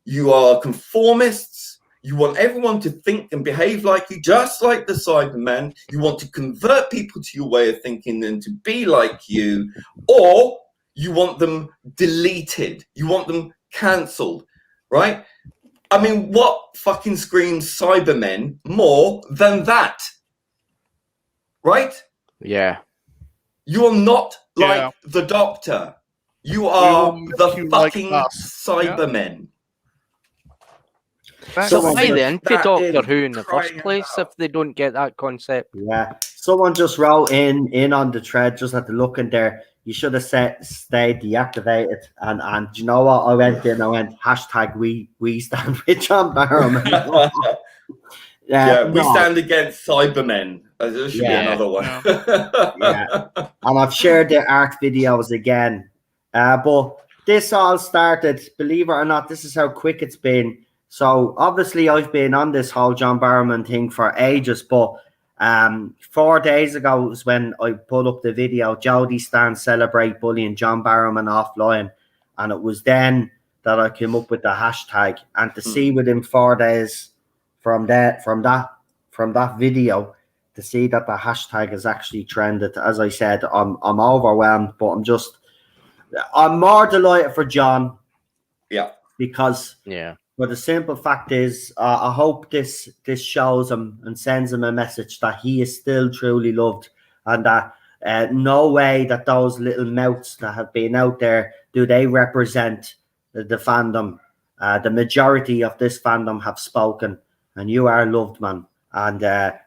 You are conformists. You want everyone to think and behave like you, just like the Cybermen. You want to convert people to your way of thinking and to be like you, or you want them deleted. You want them cancelled, right? I mean, what fucking screams Cybermen more than that? Right? Yeah. You are not like the Doctor. You are the fucking Cybermen. So why the anti-Doctor Who in the first place if they don't get that concept? Yeah. Someone just wrote in on the thread, just at the look in there, you should have stayed deactivated. And you know what? I went hashtag we stand with John Barrowman. We stand against Cybermen. There should be another one. And I've shared the art videos again. But this all started, believe it or not, this is how quick it's been. So obviously I've been on this whole John Barrowman thing for ages, but 4 days ago was when I put up the video, Jody Stan celebrate bullying John Barrowman offline, and it was then that I came up with the hashtag. And to see within 4 days from that video, to see that the hashtag has actually trended, as I said, I'm overwhelmed, but I'm more delighted for John. Yeah. Because but the simple fact is, I hope this shows him and sends him a message that he is still truly loved, and that no way that those little mouths that have been out there do they represent the fandom. The majority of this fandom have spoken, and you are loved, man. And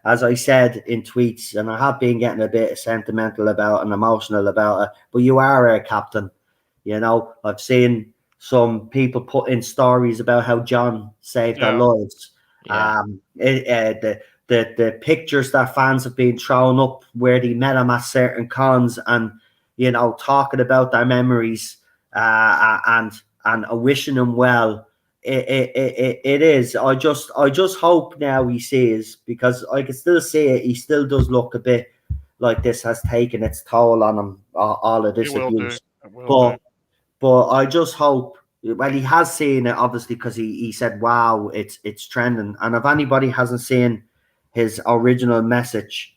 as I said in tweets, and I have been getting a bit sentimental about and emotional about it, but you are a captain. You know, I've seen some people put in stories about how John saved their lives. Yeah. The pictures that fans have been thrown up where they met him at certain cons, and you know, talking about their memories and wishing him well. It is. I just hope now he sees, because I can still see it. He still does look a bit like this has taken its toll on him. All of this abuse, but I just hope. Well, he has seen it obviously, because he said, "Wow, it's trending." And if anybody hasn't seen his original message,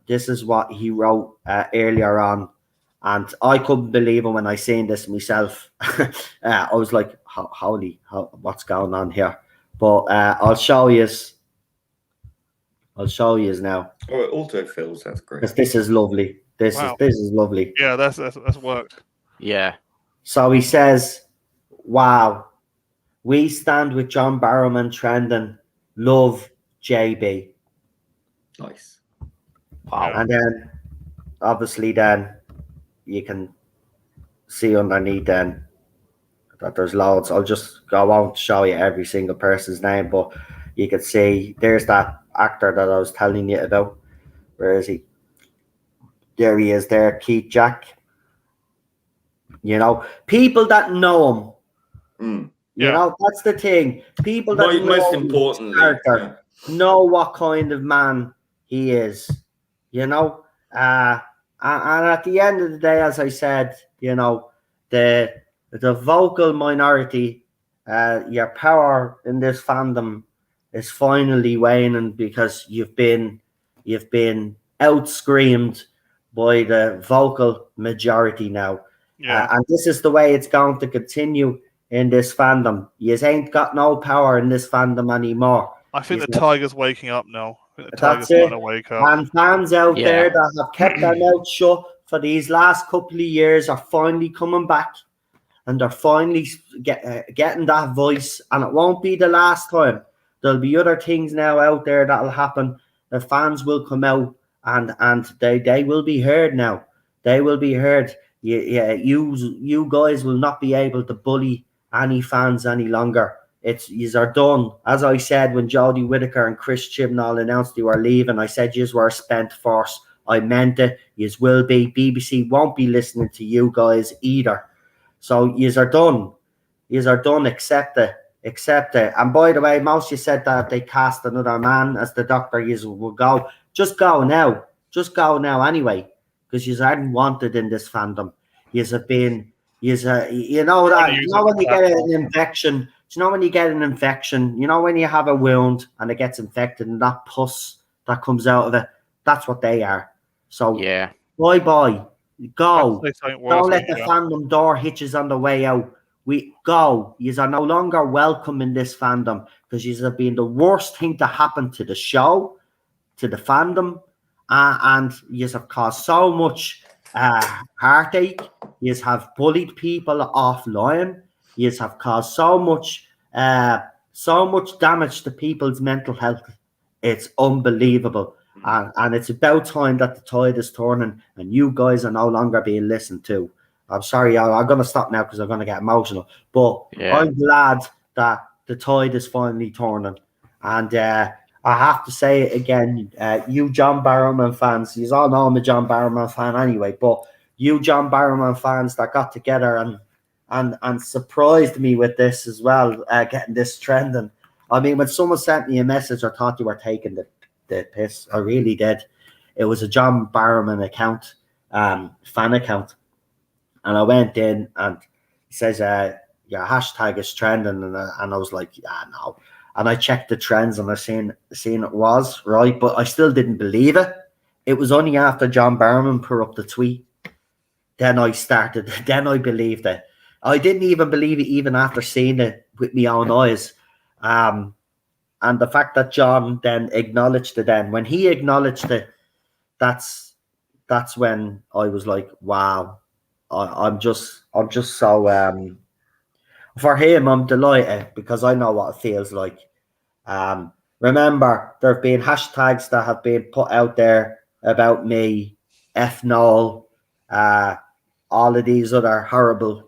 this is what he wrote earlier on. And I couldn't believe it when I seen this myself. I was like, what's going on here? But I'll show you now. Oh, it auto-fills. That's great. Because this is lovely. This is lovely. Yeah, that's worked. Yeah. So he says, "Wow, we stand with John Barrowman trending. Love, JB." Nice. Wow. And then, obviously, then you can see underneath then that there's loads. I won't show you every single person's name, but you can see there's that actor that I was telling you about. Where is he? There he is there, Keith Jack. You know, people that know him. You know, that's the thing. People that most importantly know what kind of man he is. You know, and at the end of the day, as I said, you know, the vocal minority, your power in this fandom is finally waning, because you've been outscreamed by the vocal majority now. And this is the way it's going to continue in this fandom. You ain't got no power in this fandom anymore. I think the Tiger's waking up now. I think the That's Tiger's it. starting to wake up. And fans out there that have kept their mouth shut for these last couple of years are finally coming back, and they're finally getting that voice. And it won't be the last time. There'll be other things now out there that'll happen. The fans will come out, and they will be heard now. They will be heard. You guys will not be able to bully any fans any longer. Yous are done. As I said, when Jodie Whittaker and Chris Chibnall announced they were leaving, I said yous were a spent force. I meant it. Yous will be. BBC won't be listening to you guys either. So yous are done. Yous are done. Accept it. Accept it. And by the way, most you said that they cast another man as the Doctor. Yous will go. Just go now. Just go now anyway. Because you aren't wanted in this fandom. You have been, you know that. You know when you get an infection. You know when you get an infection. You know when you have a wound and it gets infected, and that pus that comes out of it. That's what they are. So bye. Go. Don't let the fandom door hitches on the way out. We go. You are no longer welcome in this fandom, because you have been the worst thing to happen to the show, to the fandom. And you have caused so much heartache. You have bullied people offline. You have caused so much damage to people's mental health. It's unbelievable. And it's about time that the tide is turning, and you guys are no longer being listened to. I'm sorry, I'm going to stop now because I'm going to get emotional. But I'm glad that the tide is finally turning. And I have to say it again, you John Barrowman fans, you all know I'm a John Barrowman fan anyway, but you John Barrowman fans that got together and surprised me with this as well, getting this trending. I mean, when someone sent me a message, I thought you were taking the piss. I really did. It was a John Barrowman account, fan account. And I went in and he says, your hashtag is trending. And I was like, yeah, no. And I checked the trends and I seen it was, right? But I still didn't believe it. It was only after John Barrowman put up the tweet. Then I believed it. I didn't even believe it even after seeing it with my own eyes. And the fact that John then acknowledged it, then when he acknowledged it, that's when I was like, wow. I'm just so for him, I'm delighted because I know what it feels like. Remember, there have been hashtags that have been put out there about me, F Noel, all of these other horrible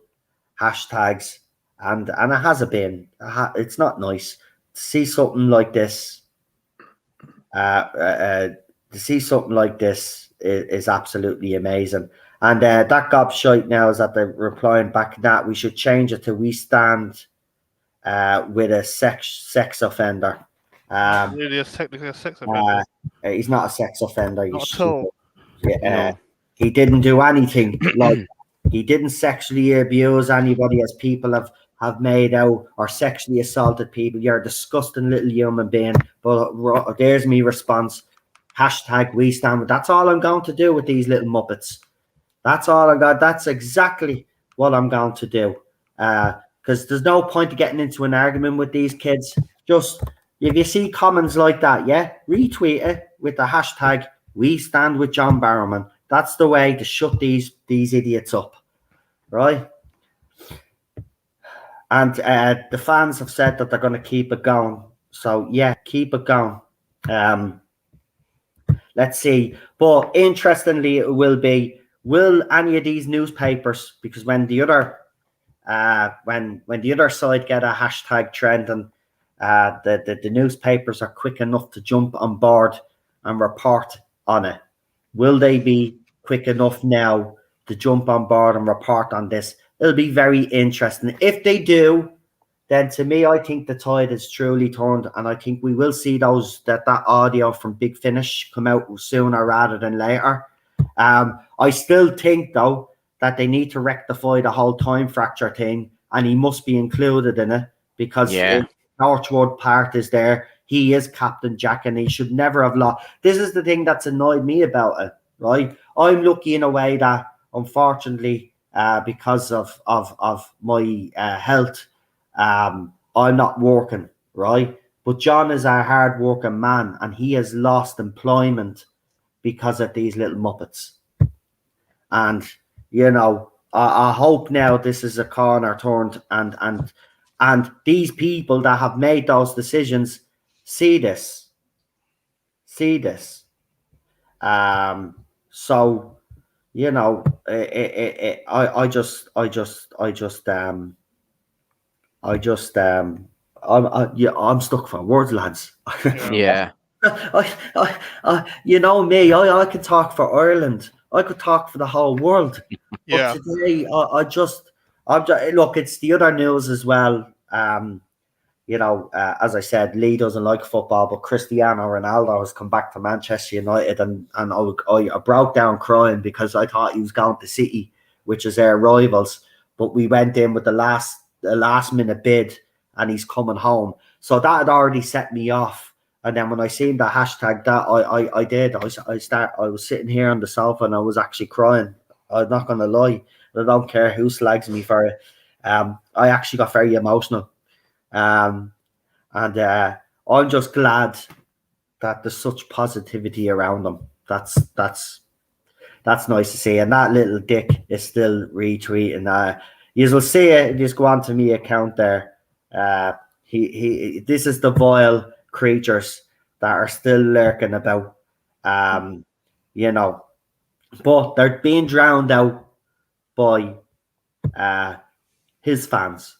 hashtags, and it hasn't been. It's not nice to see something like this. To see something like this is absolutely amazing. And that gobshite now is that they're replying back that we should change it to we stand with a sex offender. Really is technically a sex offender. He's not a sex offender. Not at all. No. He didn't do anything. Like he didn't sexually abuse anybody, as people have made out, or sexually assaulted people. You're a disgusting little human being. But there's me response. Hashtag we stand with. That's all I'm going to do with these little muppets. That's all I got. That's exactly what I'm going to do. Because there's no point of getting into an argument with these kids. Just, if you see comments like that, yeah, retweet it with the hashtag we stand with John Barrowman. That's the way to shut these idiots up, right? And the fans have said that they're going to keep it going. So, yeah, keep it going. Let's see. But interestingly, it will be, will any of these newspapers, because when the other when the other side get a hashtag trend, and the newspapers are quick enough to jump on board and report on it, will they be quick enough now to jump on board and report on this? It'll be very interesting. If they do, then to me, I think the tide is truly turned, and I think we will see that audio from Big Finish come out sooner rather than later. I still think, though, that they need to rectify the whole time fracture thing, and he must be included in it because Torchwood part is there. He is Captain Jack, and he should never have lost. This is the thing that's annoyed me about it, right? I'm lucky in a way that, unfortunately, because of my health, I'm not working, right? But John is a hard-working man, and he has lost employment because of these little muppets. And you know, I hope now this is a corner turned, and these people that have made those decisions see this. So you know, I'm stuck for words, lads. Yeah. You know me, I could talk for Ireland. I could talk for the whole world. Yeah. But today, I'm just look. It's the other news as well. You know, as I said, Lee doesn't like football, but Cristiano Ronaldo has come back to Manchester United, and I broke down crying because I thought he was going to City, which is their rivals. But we went in with the last minute bid, and he's coming home. So that had already set me off. And then when I seen the hashtag, that I was sitting here on the sofa and I was actually crying. I'm not gonna lie. I don't care who slags me for it. I actually got very emotional. And I'm just glad that there's such positivity around them. That's nice to see. And that little dick is still retweeting. You will see it. Just go on to me account there. This is the vile creatures that are still lurking about. You know, but they're being drowned out by his fans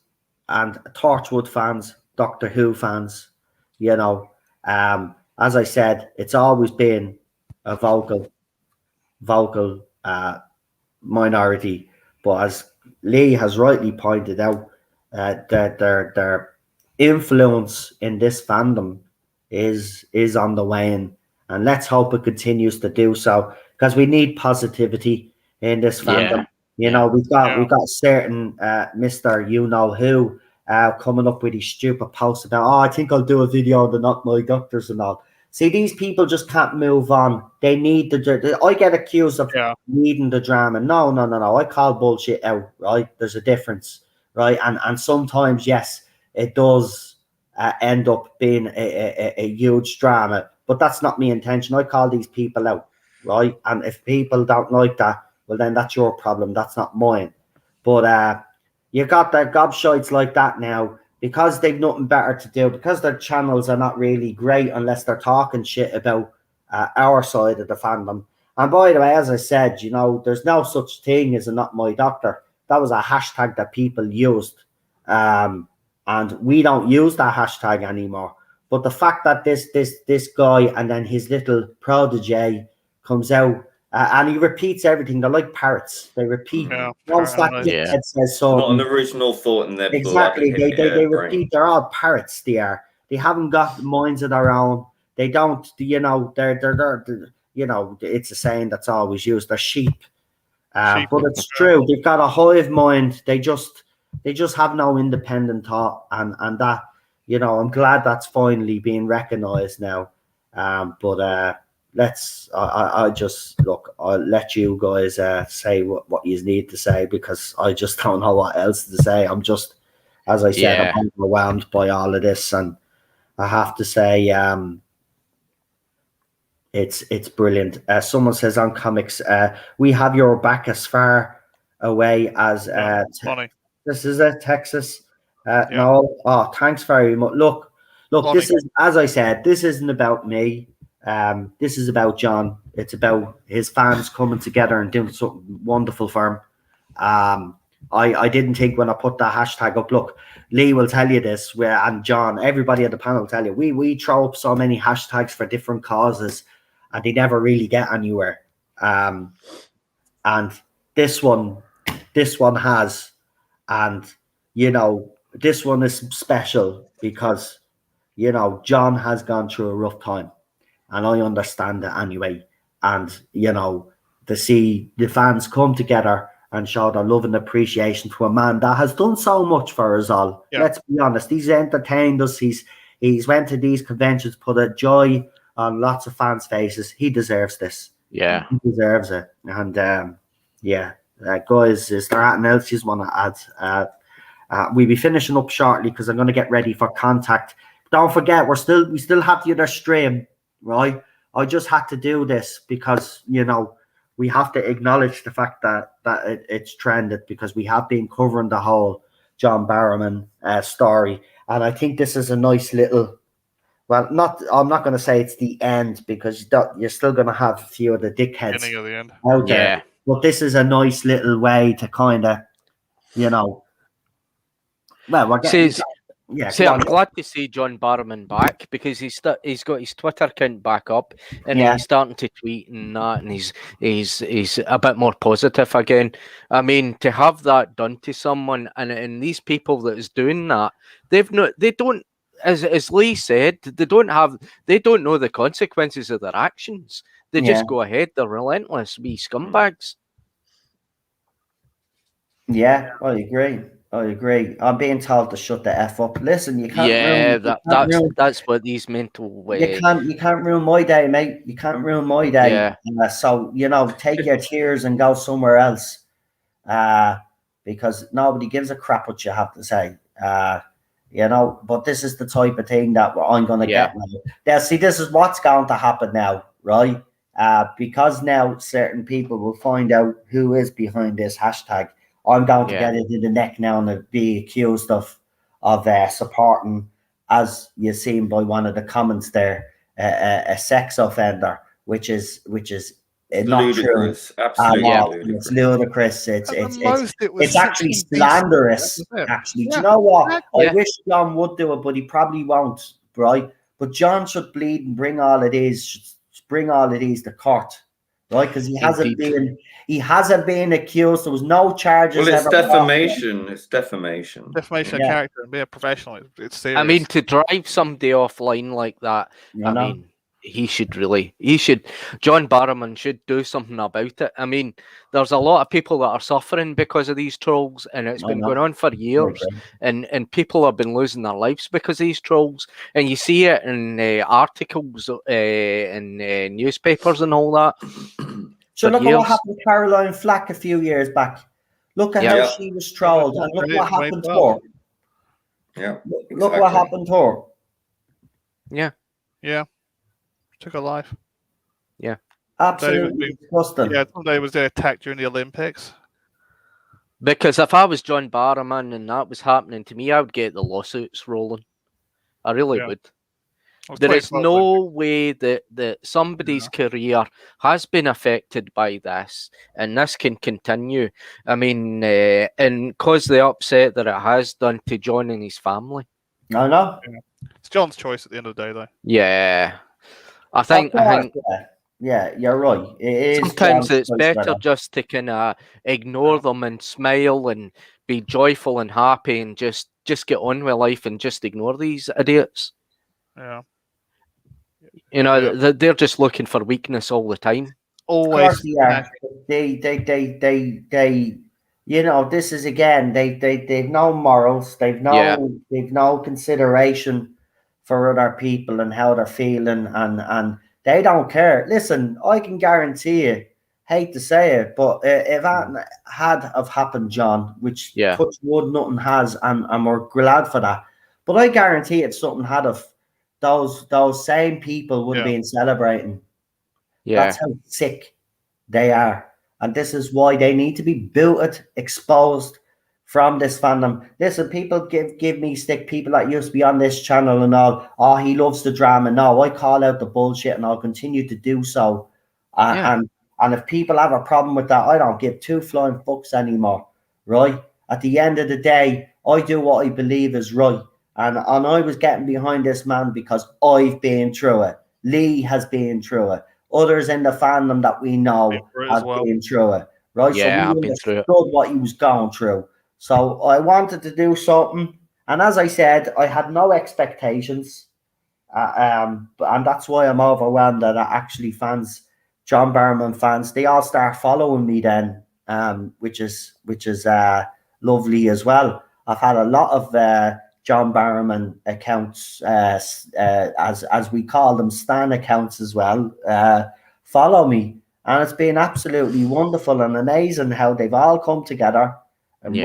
and Torchwood fans, Doctor Who fans. You know, as I said, it's always been a vocal minority, but as Lee has rightly pointed out that their influence in this fandom is on the wane, and let's hope it continues to do so, because we need positivity in this fandom. You know, we've got certain Mr. You Know Who coming up with these stupid posts about, I think I'll do a video on the Not My Doctors and all. See, these people just can't move on. They need I get accused of needing the drama. No. I call bullshit out, right? There's a difference, right? And sometimes, yes, it does end up being a huge drama, but that's not my intention. I call these people out, right? And if people don't like that, well, then that's your problem. That's not mine. But you got the gobshites like that now, because they've nothing better to do, because their channels are not really great unless they're talking shit about our side of the fandom. And by the way, as I said, you know, there's no such thing as a Not My Doctor. That was a hashtag that people used. And we don't use that hashtag anymore. But the fact that this guy and then his little protege comes out and he repeats everything. They're like parrots. They repeat. Once that dickhead says something, not an original thought in their exactly. They repeat. They're all parrots. They are. They haven't got minds of their own. They don't. You know. They're you know. It's a saying that's always used. They're sheep. But it's true. They've got a hive mind. They just have no independent thought, and that, you know, I'm glad that's finally being recognised now. But let's. I just look. I'll let you guys say what you need to say, because I just don't know what else to say. I'm just, as I said, I'm overwhelmed by all of this, and I have to say, it's brilliant. Someone says on comics, we have your back as far away as this is Texas. No, thanks very much. Look, Lonnie. This is, as I said, this isn't about me. This is about John. It's about his fans coming together and doing something wonderful for him. I didn't think when I put that hashtag up. Look, Lee will tell you this, and John, everybody at the panel will tell you, we throw up so many hashtags for different causes, and they never really get anywhere. And this one has, and you know, this one is special because, you know, John has gone through a rough time, and I understand it anyway. And you know, to see the fans come together and show their love and appreciation to a man that has done so much for us all. Yeah. Let's be honest. He's entertained us. He's went to these conventions, put a joy on lots of fans' faces. He deserves this. Yeah. He deserves it. And guys, is there anything else you want to add? We'll be finishing up shortly because I'm going to get ready for contact. Don't forget, we still have the other stream, right? I just had to do this because, you know, we have to acknowledge the fact that it's trended, because we have been covering the whole John Barrowman story. And I think this is a nice little, well, I'm not going to say it's the end, because you're still going to have a few of the dickheads of the end out there. Yeah. But this is a nice little way to kind of, you know, well, we're getting... I'm glad to see John Barrowman back, because he's got his Twitter account back up, and he's starting to tweet and that, and he's a bit more positive again. I mean, to have that done to someone, and these people that is doing that, they don't, as Lee said, they don't know the consequences of their actions. They just go ahead. They're relentless, wee scumbags. Yeah, I agree. I'm being told to shut the F up. Listen, you can't. That's what these mental. You can't ruin my day, mate. You can't ruin my day. Yeah. So you know, take your tears and go somewhere else. Because nobody gives a crap what you have to say. You know, but this is the type of thing that I'm going to get now. Now, see, this is what's going to happen now, right? Because now certain people will find out who is behind this hashtag. I'm going to get it in the neck now and be accused of supporting, as you've seen by one of the comments there, a sex offender, which is not ludicrous. True. Absolutely ludicrous. It's ludicrous. It's actually slanderous. Actually, do you know what? I wish John would do it, but he probably won't, right? But John should bleed and bring all of these to court, right? Because he hasn't Indeed. been accused. There was no charges. Well, it's ever brought. defamation. It's defamation. Defamation Yeah. of character and be a professional. It's serious. I mean, to drive somebody offline like that, You I know? mean, John Barrowman should do something about it. I mean, there's a lot of people that are suffering because of these trolls, and it's been going on for years, and people have been losing their lives because of these trolls, and you see it in articles in newspapers and all that. So look at years. what happened to Caroline Flack a few years back. Look at how she was trolled, and look what happened to her. Yeah. Look what happened to her. Yeah. Yeah. Took a life. Yeah. Absolutely disgusting. Yeah, someday was attacked during the Olympics. Because if I was John Barrowman and that was happening to me, I would get the lawsuits rolling. I really would. There is no way that somebody's career has been affected by this, and this can continue. I mean, and cause the upset that it has done to John and his family. I know. Yeah. It's John's choice at the end of the day, though. Yeah. I think yeah, you're right. It is sometimes it's better just to kind of ignore them and smile and be joyful and happy and just get on with life and just ignore these idiots. Yeah. You know, they're just looking for weakness all the time. Always. They you know, this is again, they've no morals, they've no consideration for other people and how they're feeling, and they don't care. Listen, I can guarantee you, hate to say it, but if that had have happened, John, which touch wood, nothing has, and we're glad for that. But I guarantee if something had of those same people would have been celebrating. Yeah. That's how sick they are. And this is why they need to be booted, exposed from this fandom. Listen, people give me stick, people that used to be on this channel and all, oh, he loves the drama. No, I call out the bullshit and I'll continue to do so. And if people have a problem with that, I don't give two flying fucks anymore, right? At the end of the day, I do what I believe is right. And I was getting behind this man because I've been through it. Lee has been through it. Others in the fandom that we know have been through it, right? Yeah, so we understood what he was going through. So I wanted to do something. And as I said, I had no expectations. And that's why I'm overwhelmed that actually fans, John Barrowman fans, they all start following me then, which is lovely as well. I've had a lot of John Barrowman accounts, as we call them, Stan accounts as well, follow me. And it's been absolutely wonderful and amazing how they've all come together in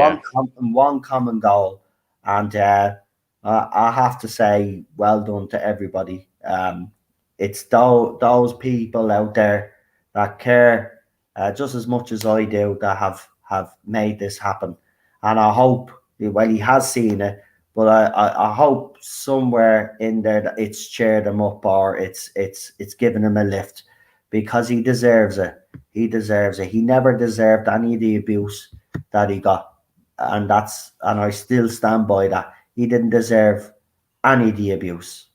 one common goal. And I have to say, well done to everybody. It's those people out there that care just as much as I do that have made this happen. And I hope, well, he has seen it, but I hope somewhere in there that it's cheered him up or it's given him a lift, because he deserves it. He deserves it. He never deserved any of the abuse that he got, and I still stand by that. He didn't deserve any of the abuse,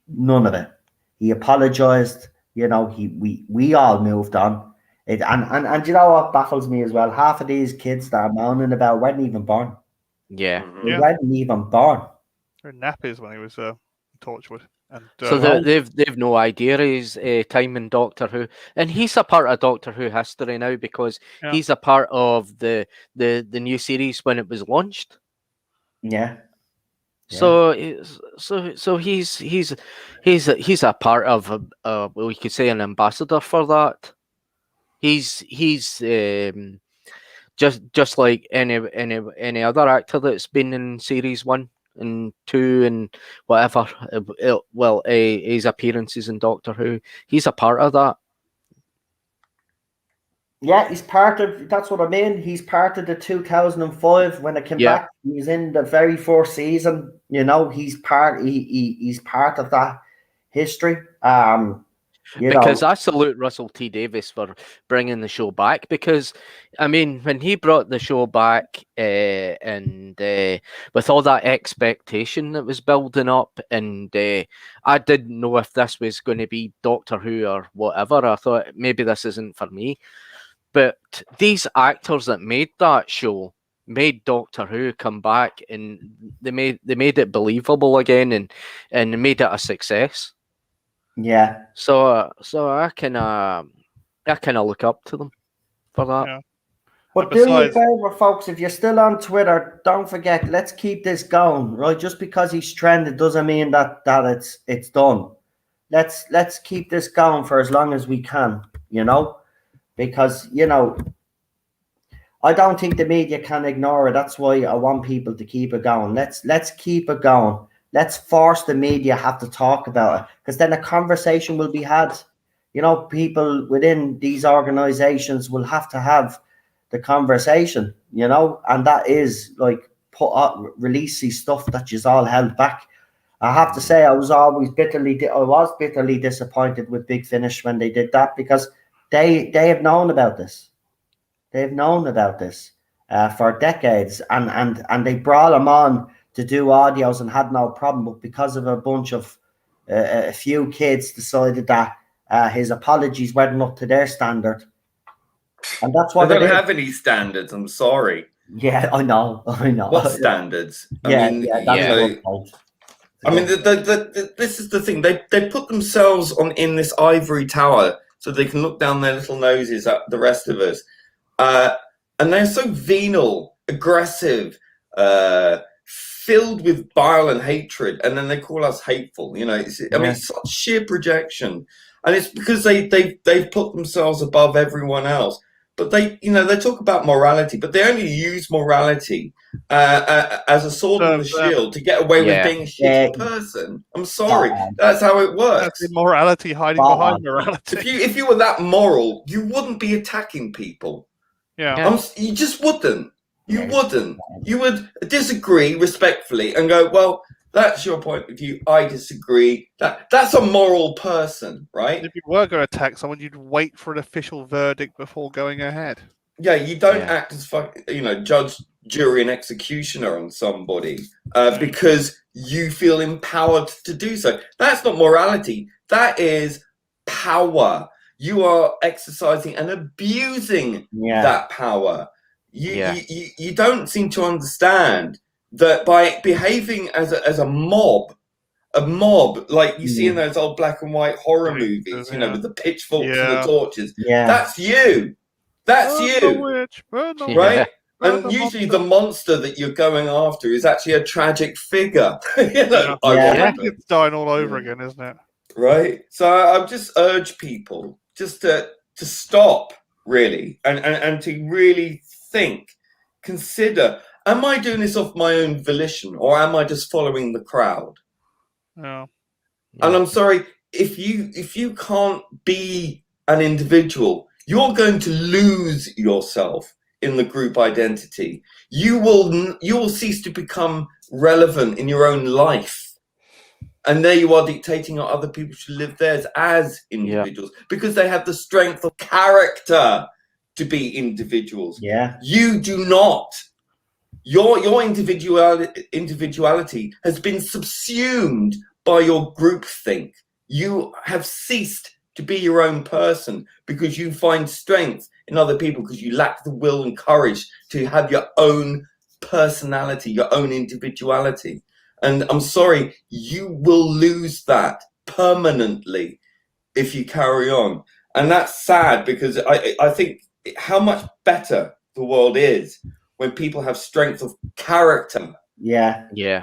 none of it. He apologized. You know, we all moved on. And you know what baffles me as well? Half of these kids that are moaning about weren't even born. Yeah. They weren't even born. They're nappies when he was Torchwood. And, so they've no idea his time in Doctor Who, and he's a part of Doctor Who history now because he's a part of the new series when it was launched. Yeah. So he's a part of well, we could say an ambassador for that. He's just like any other actor that's been in series 1 and 2 and whatever. His appearances in Doctor Who, he's a part of that. Yeah, he's part of. That's what I mean. He's part of the 2005 when it came back. He was in the very first season. You know, he's part. He's part of that history. Because I salute Russell T Davies for bringing the show back. Because I mean, when he brought the show back, and with all that expectation that was building up, and I didn't know if this was going to be Doctor Who or whatever. I thought maybe this isn't for me. But these actors that made that show made Doctor Who come back, and they made it believable again, and made it a success. Yeah. So I kind of look up to them for that. Yeah. But do me a favor, folks, if you're still on Twitter, don't forget, let's keep this going, right? Just because he's trended doesn't mean that it's done. Let's keep this going for as long as we can, because I don't think the media can ignore it. That's why I want people to keep it going. Let's keep it going. Let's force the media have to talk about it, because then a conversation will be had. People within these organizations will have to have the conversation, and that is like release these stuff that you's all held back. I have to say, I was bitterly disappointed with Big Finish when they did that, because they have known about this. They've known about this for decades, and they brought him on to do audios and had no problem, but because of a bunch of a few kids decided that his apologies weren't up to their standard, and that's what they don't have any standards. I'm sorry. Yeah, I know. What standards? I mean, this is the thing. They put themselves in this ivory tower so they can look down their little noses at the rest of us, and they're so venal, aggressive, filled with bile and hatred, and then they call us hateful. It's such sheer projection, and it's because they've put themselves above everyone else. But they talk about morality, but they only use morality as a sword and a shield to get away with being a shitty person. I'm sorry, that's how it works. That's immorality hiding behind morality. If you were that moral, you wouldn't be attacking people. Yeah, you just wouldn't. You wouldn't. You would disagree respectfully and go, well, that's your point of view. I disagree. That's a moral person, right? If you were going to attack someone, you'd wait for an official verdict before going ahead. Yeah, you don't act as judge, jury, and executioner on somebody because you feel empowered to do so. That's not morality. That is power. You are exercising and abusing that power. You don't seem to understand that by behaving as a mob like you see in those old black and white horror movies, with the pitchforks and the torches. That's you. That's you. Right? And usually the monster that you're going after is actually a tragic figure. It's dying all over again, isn't it? Right. So I just urge people just to stop, really, and to really consider, am I doing this off my own volition, or am I just following the crowd? No. And I'm sorry, if you can't be an individual, you're going to lose yourself in the group identity. You will cease to become relevant in your own life. And there you are dictating how other people should live theirs as individuals because they have the strength of character to be individuals. Yeah. You do not. Your individuality has been subsumed by your groupthink. You have ceased to be your own person because you find strength in other people because you lack the will and courage to have your own personality, your own individuality. And I'm sorry, you will lose that permanently if you carry on. And that's sad because I think how much better the world is when people have strength of character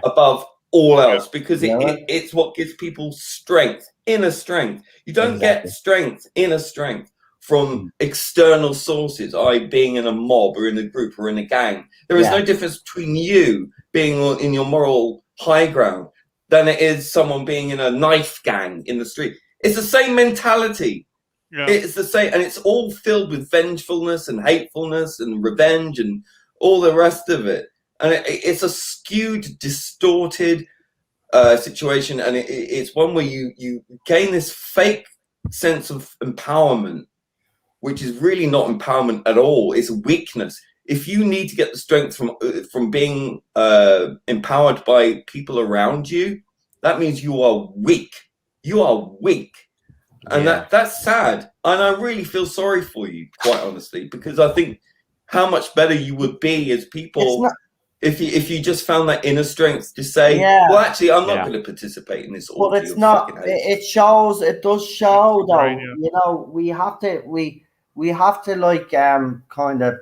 above all else, because it's what gives people strength, inner strength. You don't get strength, inner strength from external sources, i.e. being in a mob or in a group or in a gang. There is no difference between you being in your moral high ground than it is someone being in a knife gang in the street. It's the same mentality. Yeah. It's the same, and it's all filled with vengefulness and hatefulness and revenge and all the rest of it. And it's a skewed, distorted situation, and it's one where you gain this fake sense of empowerment, which is really not empowerment at all. It's weakness. If you need to get the strength from being empowered by people around you, that means you are weak. You are weak. And that's sad. And I really feel sorry for you, quite honestly, because I think how much better you would be as people if you just found that inner strength to say, well, actually, I'm not going to participate in this. But it's not. It shows. It does show, though. Right, yeah. You know, we have to like kind of,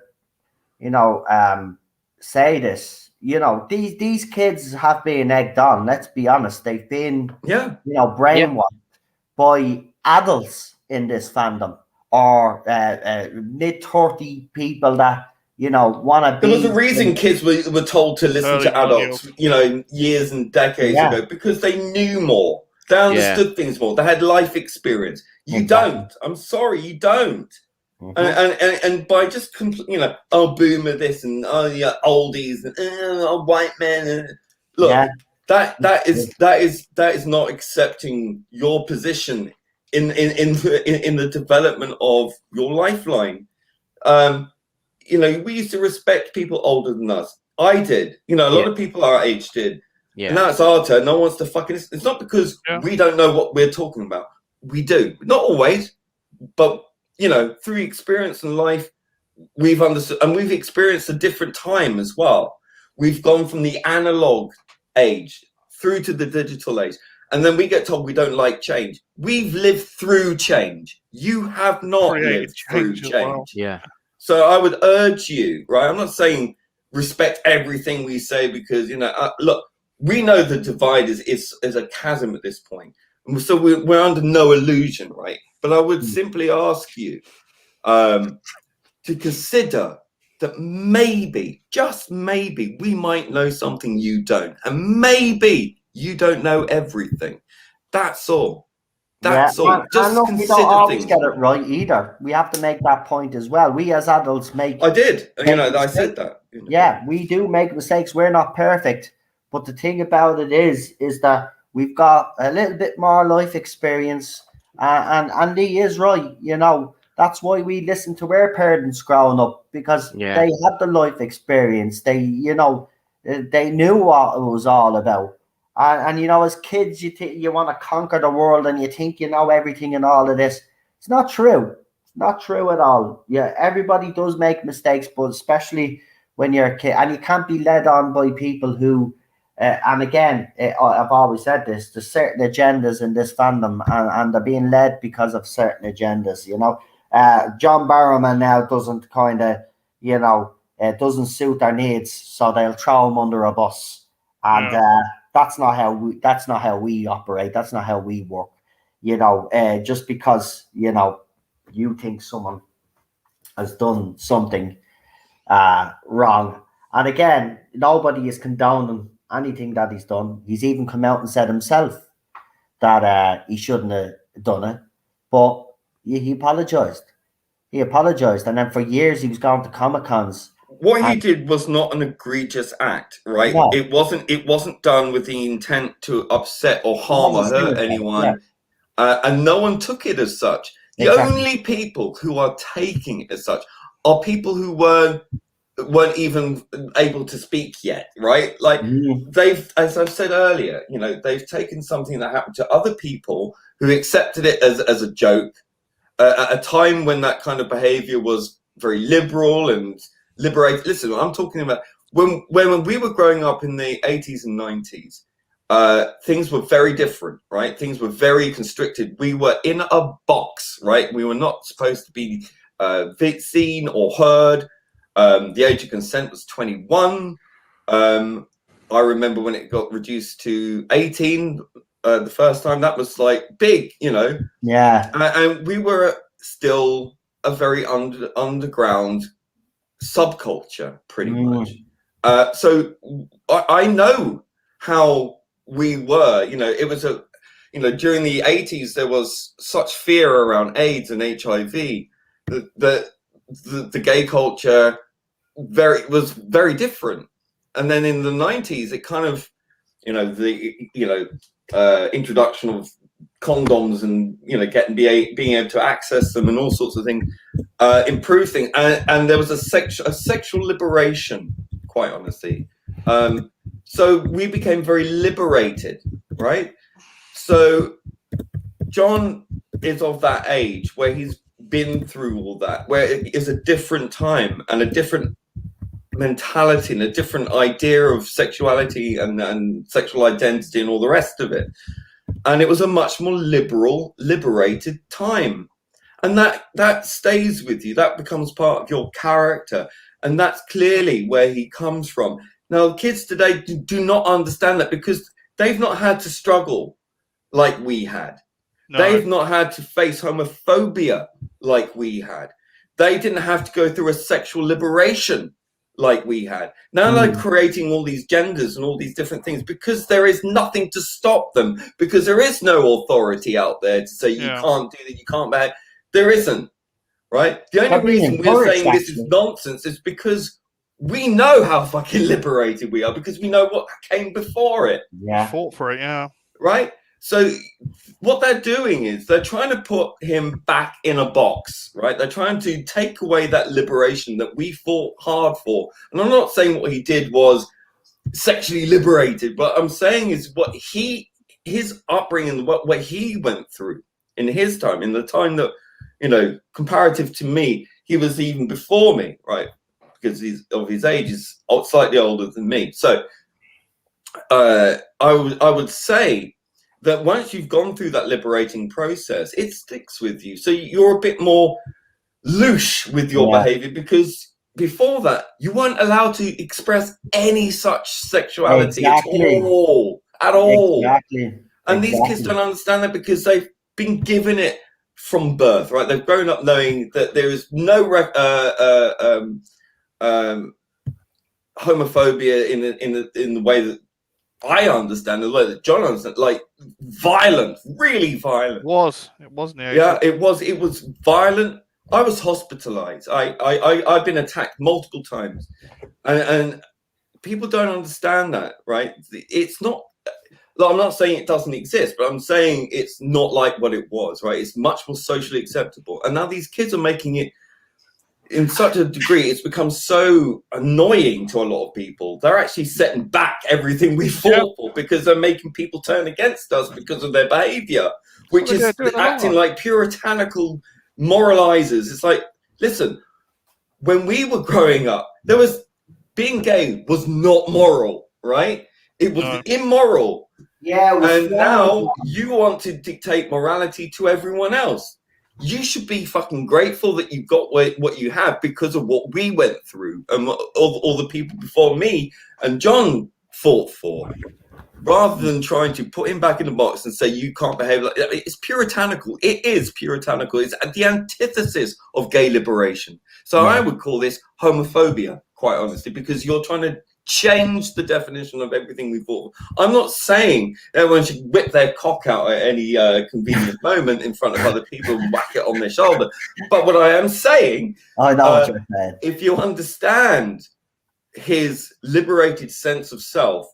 you know, say this. You know, these kids have been egged on. Let's be honest. They've been, you know, brainwashed by adults in this fandom, or mid-30 people that, you know, want to be. There was a reason kids were told to listen to adults, you know, years and decades ago, because they knew more. They understood things more. They had life experience. You don't. I'm sorry, you don't. And by just, you know, boomer this and oldies and white men. And, look, that is not accepting your position in the development of your lifeline. You know, we used to respect people older than us. I did. You know, a lot of people our age did. Yeah. And now it's our turn. No one wants to fucking. It's not because we don't know what we're talking about. We do. Not always, but you know, through experience in life, we've understood, and we've experienced a different time as well. We've gone from the analog age through to the digital age, and then we get told we don't like change. We've lived through change. You have not lived through change. Well. Yeah. So I would urge you, right? I'm not saying respect everything we say, because, you know, look, we know the divide is a chasm at this point. So we're under no illusion, right? But I would simply ask you to consider that maybe, just maybe, we might know something you don't. And maybe you don't know everything. That's all. That's all. Just look, consider we don't always things. get it right either. We have to make that point as well. We as adults make. I did. You know, I said that. You know. Yeah, we do make mistakes. We're not perfect. But the thing about it is that we've got a little bit more life experience. And Andy is right. You know, that's why we listen to our parents growing up, because they had the life experience. They, you know, they knew what it was all about. And you know, as kids, you want to conquer the world, and you think you know everything and all of this. It's not true. It's not true at all. Yeah, everybody does make mistakes, but especially when you're a kid, and you can't be led on by people who. And again, I've always said this: there's certain agendas in this fandom, and they're being led because of certain agendas. You know, John Barrowman now doesn't kind of, you know, doesn't suit their needs, so they'll throw him under a bus, and. That's not how we operate. That's not how we work. You know, just because, you know, you think someone has done something wrong. And again, nobody is condoning anything that he's done. He's even come out and said himself that he shouldn't have done it. But he apologized. He apologized. And then for years he was going to Comic-Cons. What he did was not an egregious act, right? No. It wasn't done with the intent to upset or harm or hurt anyone, and no one took it as such. The only people who are taking it as such are people who weren't even able to speak yet, right? Like they've, as I've said earlier, you know, they've taken something that happened to other people who accepted it as a joke at a time when that kind of behavior was very liberal and liberated. Listen, I'm talking about when we were growing up in the 80s and 90s, things were very different, right? Things were very constricted. We were in a box, right? We were not supposed to be seen or heard. The age of consent was 21. I remember when it got reduced to 18 the first time. That was like big, you know. Yeah. And we were still a very underground subculture, pretty much. So I know how we were. You know, it was during the 80s there was such fear around AIDS and HIV that the gay culture was very different. And then in the 90s it kind of, the introduction of condoms and being able to access them and all sorts of things, improve things, and there was a sexual liberation, quite honestly. So we became very liberated, right? So John is of that age where he's been through all that, where it is a different time and a different mentality and a different idea of sexuality and sexual identity and all the rest of it. And it was a much more liberated time. And that stays with you. That becomes part of your character. And that's clearly where he comes from. Now, kids today do not understand that because they've not had to struggle like we had. No. They've not had to face homophobia like we had. They didn't have to go through a sexual liberation like we had. Now they're creating all these genders and all these different things because there is nothing to stop them, because there is no authority out there to say you can't do that, you can't behave. There isn't, right? The only reason we're saying this is nonsense is because we know how fucking liberated we are, because we know what came before it. Yeah. Fought for it, yeah. Right? So what they're doing is they're trying to put him back in a box, right? They're trying to take away that liberation that we fought hard for. And I'm not saying what he did was sexually liberated, but I'm saying is what his upbringing, what he went through in his time, in the time that, comparative to me, he was even before me, right? Because he's of his age, is slightly older than me. So I would say that once you've gone through that liberating process, it sticks with you. So you're a bit more loose with your behavior, because before that, you weren't allowed to express any such sexuality at all. Exactly. And these kids don't understand that because they've been given it from birth, right? They've grown up knowing that there is no homophobia in the way that I understand, the way that John understands, like violent, really violent. It wasn't it? Yeah, it was violent. I was hospitalized. I've been attacked multiple times, and people don't understand that, right? It's not. I'm not saying it doesn't exist, but I'm saying it's not like what it was, right? It's much more socially acceptable, and now these kids are making it in such a degree, it's become so annoying to a lot of people. They're actually setting back everything we fought for because they're making people turn against us because of their behavior, which is acting like puritanical moralizers. It's like, listen, when we were growing up, being gay was not moral, right? It was immoral. Yeah. And now you want to dictate morality to everyone else. You should be fucking grateful that you got what you have because of what we went through and all the people before me and John fought for, rather than trying to put him back in the box and say you can't behave like that. It's puritanical. It is puritanical. It's the antithesis of gay liberation. So I would call this homophobia, quite honestly, because you're trying to change the definition of everything we fought for. I'm not saying everyone should whip their cock out at any convenient moment in front of other people and whack it on their shoulder. But what I am saying, if you understand his liberated sense of self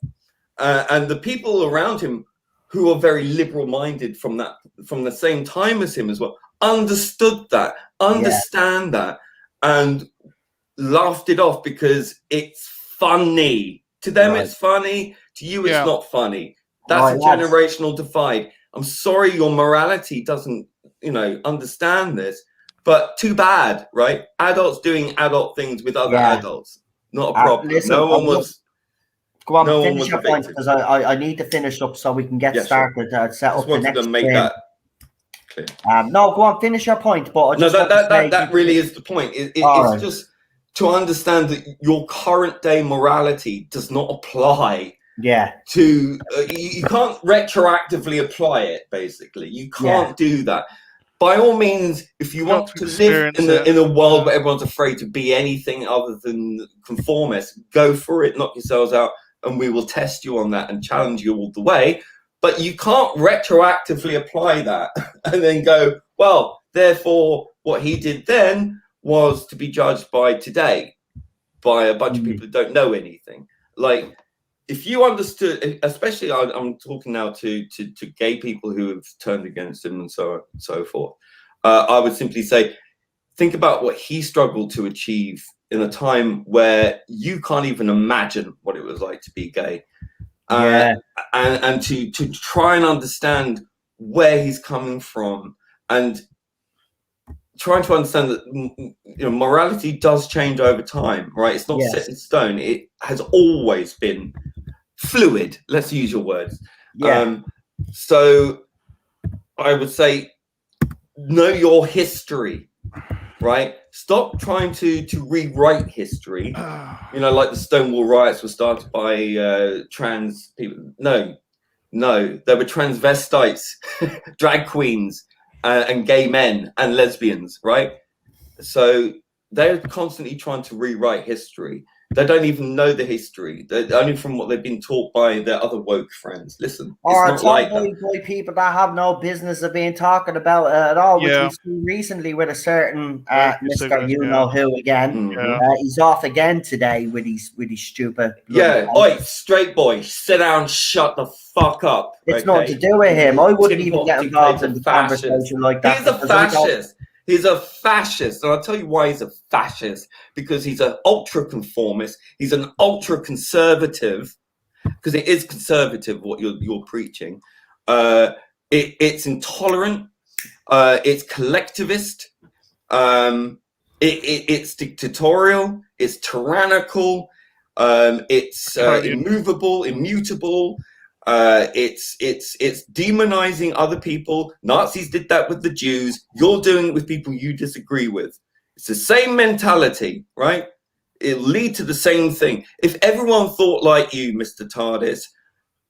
and the people around him who are very liberal-minded from the same time as him as well, understand that, and laughed it off because it's funny. To them, it's funny. To you, it's not funny. That's a generational divide. I'm sorry your morality doesn't, understand this, but too bad, right? Adults doing adult things with other adults. Not a problem. Listen, no one was... Go on, finish your point, because I need to finish up so we can get started. Set up the next to make that clear. No, go on, finish your point. But that really is the point. It's just to understand that your current day morality does not apply to you can't retroactively apply it. Basically, you can't do that. By all means, if you want to live in a world where everyone's afraid to be anything other than conformist, go for it, knock yourselves out, and we will test you on that and challenge you all the way. But you can't retroactively apply that and then go, well, therefore, what he did then was to be judged by today by a bunch of people who don't know anything. Like, if you understood, especially I'm talking now to gay people who have turned against him and so on and so forth, I would simply say, think about what he struggled to achieve in a time where you can't even imagine what it was like to be gay. And to try and understand where he's coming from, and trying to understand that morality does change over time, right? It's not set in stone. It has always been fluid. Let's use your words. So I would say, know your history, right? Stop trying to rewrite history. Like the Stonewall riots were started by trans people. No, there were transvestites, drag queens, and gay men and lesbians, right? So they're constantly trying to rewrite history. They don't even know the history. They're only from what they've been taught by their other woke friends. Listen, or it's not like that. By people that have no business of being talking about it at all, which we've seen recently with a certain Mr. You-know-who again. He's off again today with his stupid... Oi, straight boy, sit down, shut the fuck up. It's nothing to do with him. I wouldn't even get involved in the conversation like that. He's a fascist. He's a fascist, and I'll tell you why he's a fascist. Because he's an ultra-conformist. He's an ultra-conservative. Because it is conservative what you're preaching. It's intolerant. It's collectivist. It's dictatorial. It's tyrannical. It's immovable, immutable. It's demonizing other people. Nazis did that with the Jews. You're doing it with people you disagree with. It's the same mentality, right? It'll lead to the same thing. If everyone thought like you, Mr. TARDIS,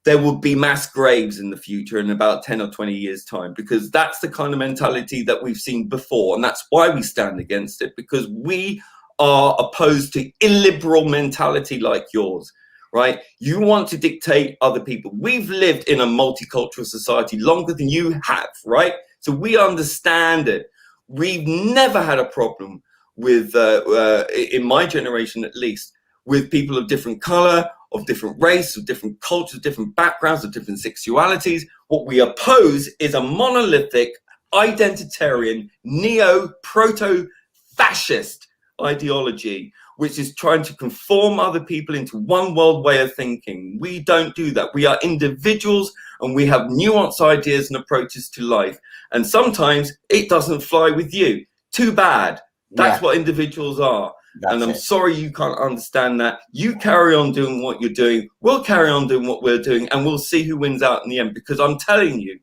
there would be mass graves in the future in about 10 or 20 years' time, because that's the kind of mentality that we've seen before. And that's why we stand against it, because we are opposed to illiberal mentality like yours. Right? You want to dictate other people. We've lived in a multicultural society longer than you have, right? So we understand it. We've never had a problem with, in my generation at least, with people of different color, of different race, of different cultures, different backgrounds, of different sexualities. What we oppose is a monolithic, identitarian, neo-proto-fascist ideology, which is trying to conform other people into one world way of thinking. We don't do that. We are individuals, and we have nuanced ideas and approaches to life. And sometimes it doesn't fly with you. Too bad. That's what individuals are. And I'm sorry you can't understand that. You carry on doing what you're doing. We'll carry on doing what we're doing, and we'll see who wins out in the end. Because I'm telling you,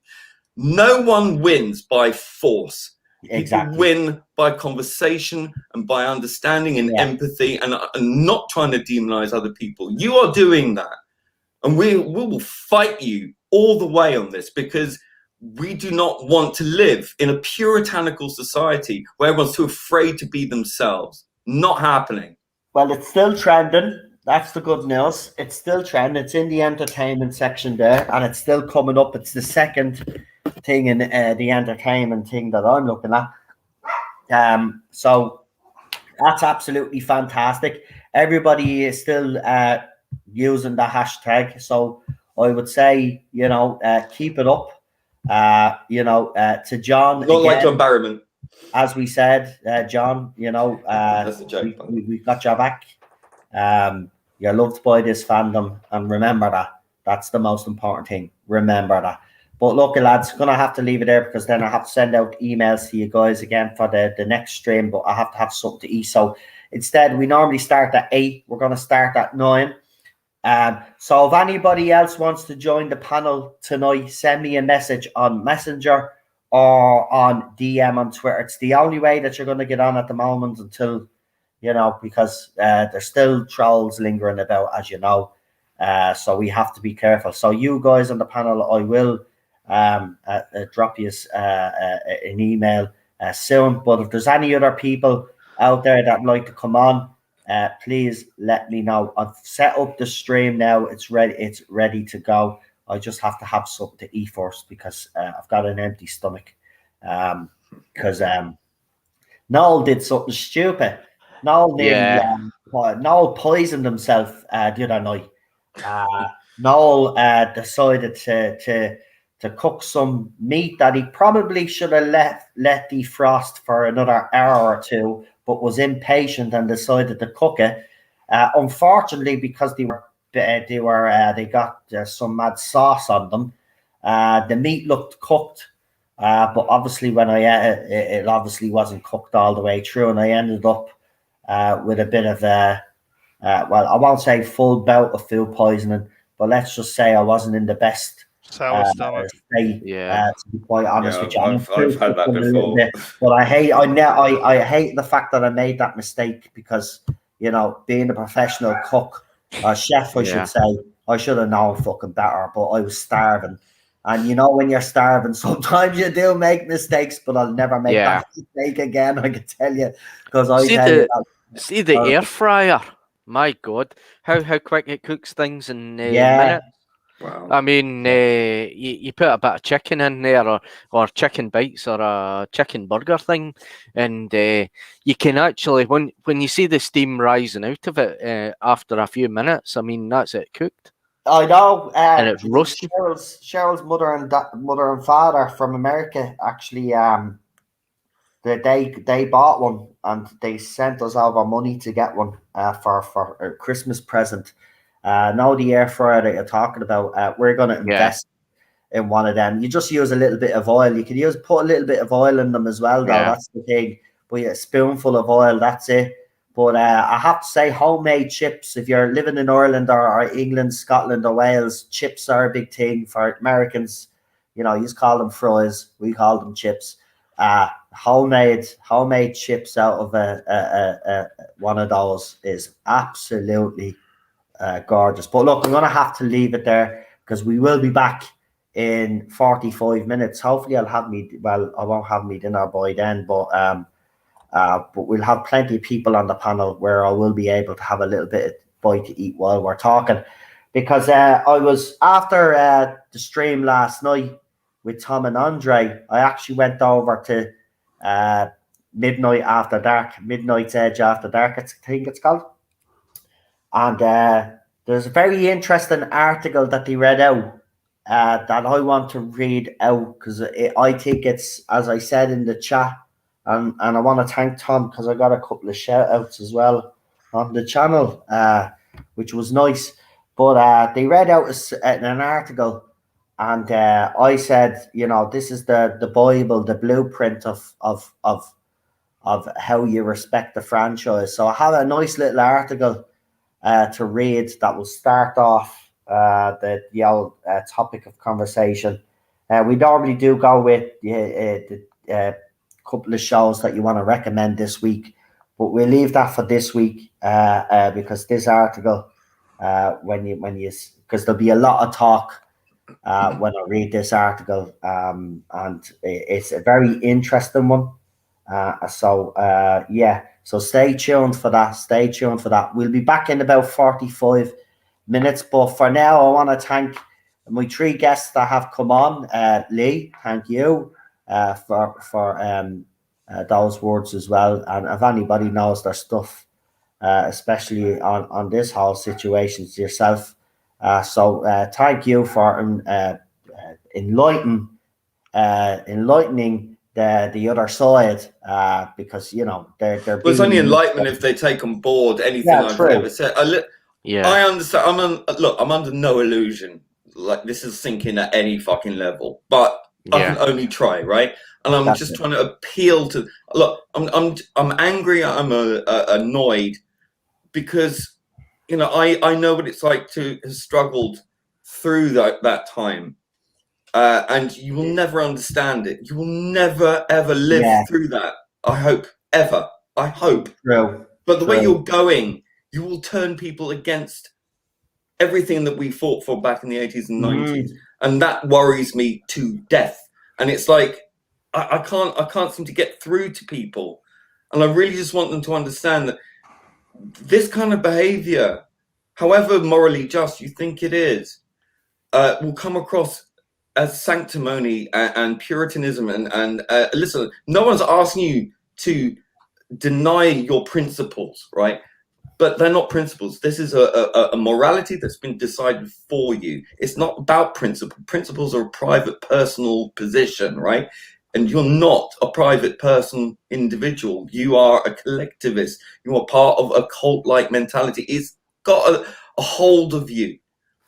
no one wins by force. People win by conversation and by understanding and empathy, and not trying to demonize other people. You are doing that, and we will fight you all the way on this, because we do not want to live in a puritanical society where everyone's too afraid to be themselves. Not happening. Well, it's still trending. That's the good news. It's still trending. It's in the entertainment section there, and it's still coming up. It's the second thing in the entertainment thing that I'm looking at. So that's absolutely fantastic. Everybody is still using the hashtag. So I would say, keep it up. To John. Not again, like John Barrowman. As we said, John, that's a joke. We've got your back. You're loved by this fandom, and remember that. That's the most important thing. Remember that. But look, lads, gonna have to leave it there, because then I have to send out emails to you guys again for the next stream. But I have to have something to eat. So instead, we normally start at 8. We're gonna start at 9. So if anybody else wants to join the panel tonight, send me a message on Messenger or on DM on Twitter. It's the only way that you're going to get on at the moment until, because there's still trolls lingering about, as you know. So we have to be careful. So you guys on the panel, I will drop you an email soon. But if there's any other people out there that like to come on, please let me know. I've set up the stream now. It's ready to go. I just have to have something to eat first, because I've got an empty stomach. Because Noel did something stupid. Noel poisoned himself the other night. Noel decided to cook some meat that he probably should have let defrost for another hour or two, but was impatient and decided to cook it. Unfortunately, because they got some mad sauce on them, the meat looked cooked. But obviously, when I ate it, it obviously wasn't cooked all the way through, and I ended up with a bit of well, I won't say full bout of food poisoning, but let's just say I wasn't in the best Sour stomach. state. To be quite honest with you, I've had that before. But I hate the fact that I made that mistake because being a professional cook or chef, I should say, I should have known fucking better. But I was starving. And when you're starving, sometimes you do make mistakes, but I'll never make that mistake again. I can tell you, because see the air fryer. My God, how quick it cooks things in minutes. Wow. I mean, you put a bit of chicken in there, or chicken bites, or a chicken burger thing, and you can actually, when you see the steam rising out of it after a few minutes, I mean, that's it cooked. I know, and it's roasting. Cheryl's mother and father from America actually, they bought one and they sent us over money to get one for a Christmas present. Now the air fryer that you're talking about, we're going to invest in one of them. You just use a little bit of oil. You can put a little bit of oil in them as well, though. That's the thing. But a spoonful of oil, that's it. But I have to say, homemade chips, if you're living in Ireland or England, Scotland or Wales, chips are a big thing for Americans. You just call them fries. We call them chips. Homemade chips out of one of those is absolutely gorgeous. But look, I'm going to have to leave it there because we will be back in 45 minutes. Hopefully I won't have me dinner by then, but we'll have plenty of people on the panel where I will be able to have a little bit of bite to eat while we're talking. Because I was, after the stream last night with Tom and Andre, I actually went over to Midnight's Edge After Dark, I think it's called. And there's a very interesting article that they read out that I want to read out because I think it's, as I said in the chat, and I want to thank Tom because I got a couple of shout outs as well on the channel, which was nice. But they read out an article, and I said, this is the Bible, the blueprint of how you respect the franchise. So I have a nice little article to read that will start off the old topic of conversation. We normally do go with the couple of shows that you want to recommend this week, but we'll leave that for this week because this article, because there'll be a lot of talk when I read this article, and it's a very interesting one. So stay tuned for that. We'll be back in about 45 minutes, but for now, I want to thank my three guests that have come on. Lee, thank you for those words as well. And if anybody knows their stuff, especially on this whole situation, to yourself. So thank you for enlightening the other side, because they're well, it's only enlightenment if they take on board anything I've ever said. I understand. I'm under no illusion like this is sinking at any fucking level, but I can only try, right? And I'm just trying to appeal to. Look, I'm angry. I'm annoyed because I know what it's like to have struggled through that time. And you will never understand it. You will never, ever live through that. I hope. Ever. I hope. True. But the way you're going, you will turn people against everything that we fought for back in the 80s and 90s. And that worries me to death. And it's like, I can't seem to get through to people. And I really just want them to understand that this kind of behavior, however morally just you think it is, will come across as sanctimony and puritanism and listen, no one's asking you to deny your principles, right? but they're not principles. This is a morality that's been decided for you. It's not about principle. Principles are a private, personal position, right? And you're not a private person individual. You are a collectivist. You are part of a cult-like mentality. It's got a hold of you,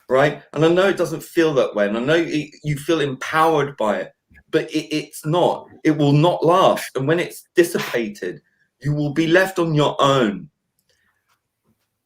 right? And I know it doesn't feel that way, and I know you feel empowered by it, but it's not. It will not last. And when it's dissipated, you will be left on your own,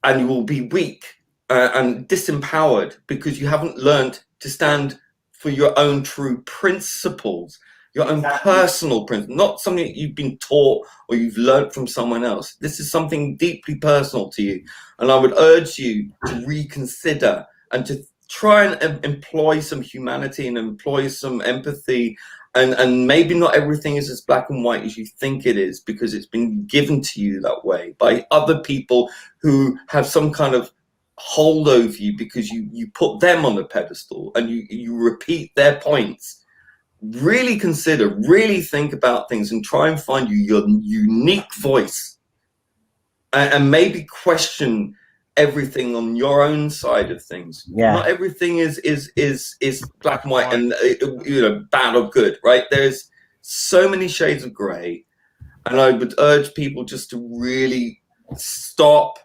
and you will be weak and disempowered because you haven't learned to stand for your own true principles, your own personal principles, not something that you've been taught or you've learned from someone else. This is something deeply personal to you. And I would urge you to reconsider and to try and employ some humanity and employ some empathy. And maybe not everything is as black and white as you think it is, because it's been given to you that way by other people who have some kind of hold over you because you put them on a pedestal and you repeat their points. Really consider, really think about things and try and find your unique voice, and maybe question everything on your own side of things. Yeah. Not everything is black and white and bad or good, right? There's so many shades of gray, and I would urge people just to really stop,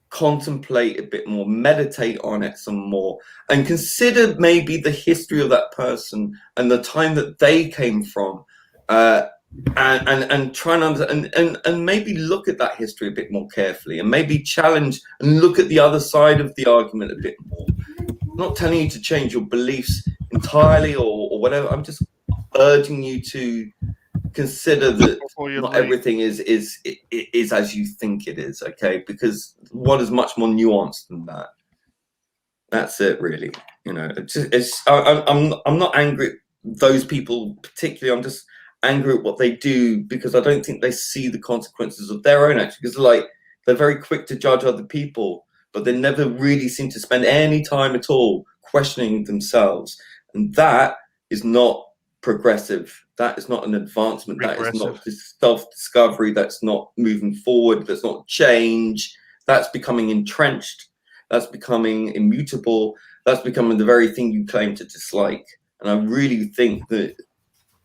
contemplate a bit more, meditate on it some more, and consider maybe the history of that person and the time that they came from, and try and understand, and maybe look at that history a bit more carefully, and maybe challenge and look at the other side of the argument a bit more. I'm not telling you to change your beliefs entirely or whatever. I'm just urging you to consider that not everything is as you think it is, okay? Because what is much more nuanced than that. That's it, really. I'm not angry at those people particularly. I'm just angry at what they do because I don't think they see the consequences of their own actions. Because they're very quick to judge other people, but they never really seem to spend any time at all questioning themselves, and that is not progressive. That is not an advancement. That is not self-discovery. That's not moving forward. That's not change. That's becoming entrenched. That's becoming immutable. That's becoming the very thing you claim to dislike. And I really think that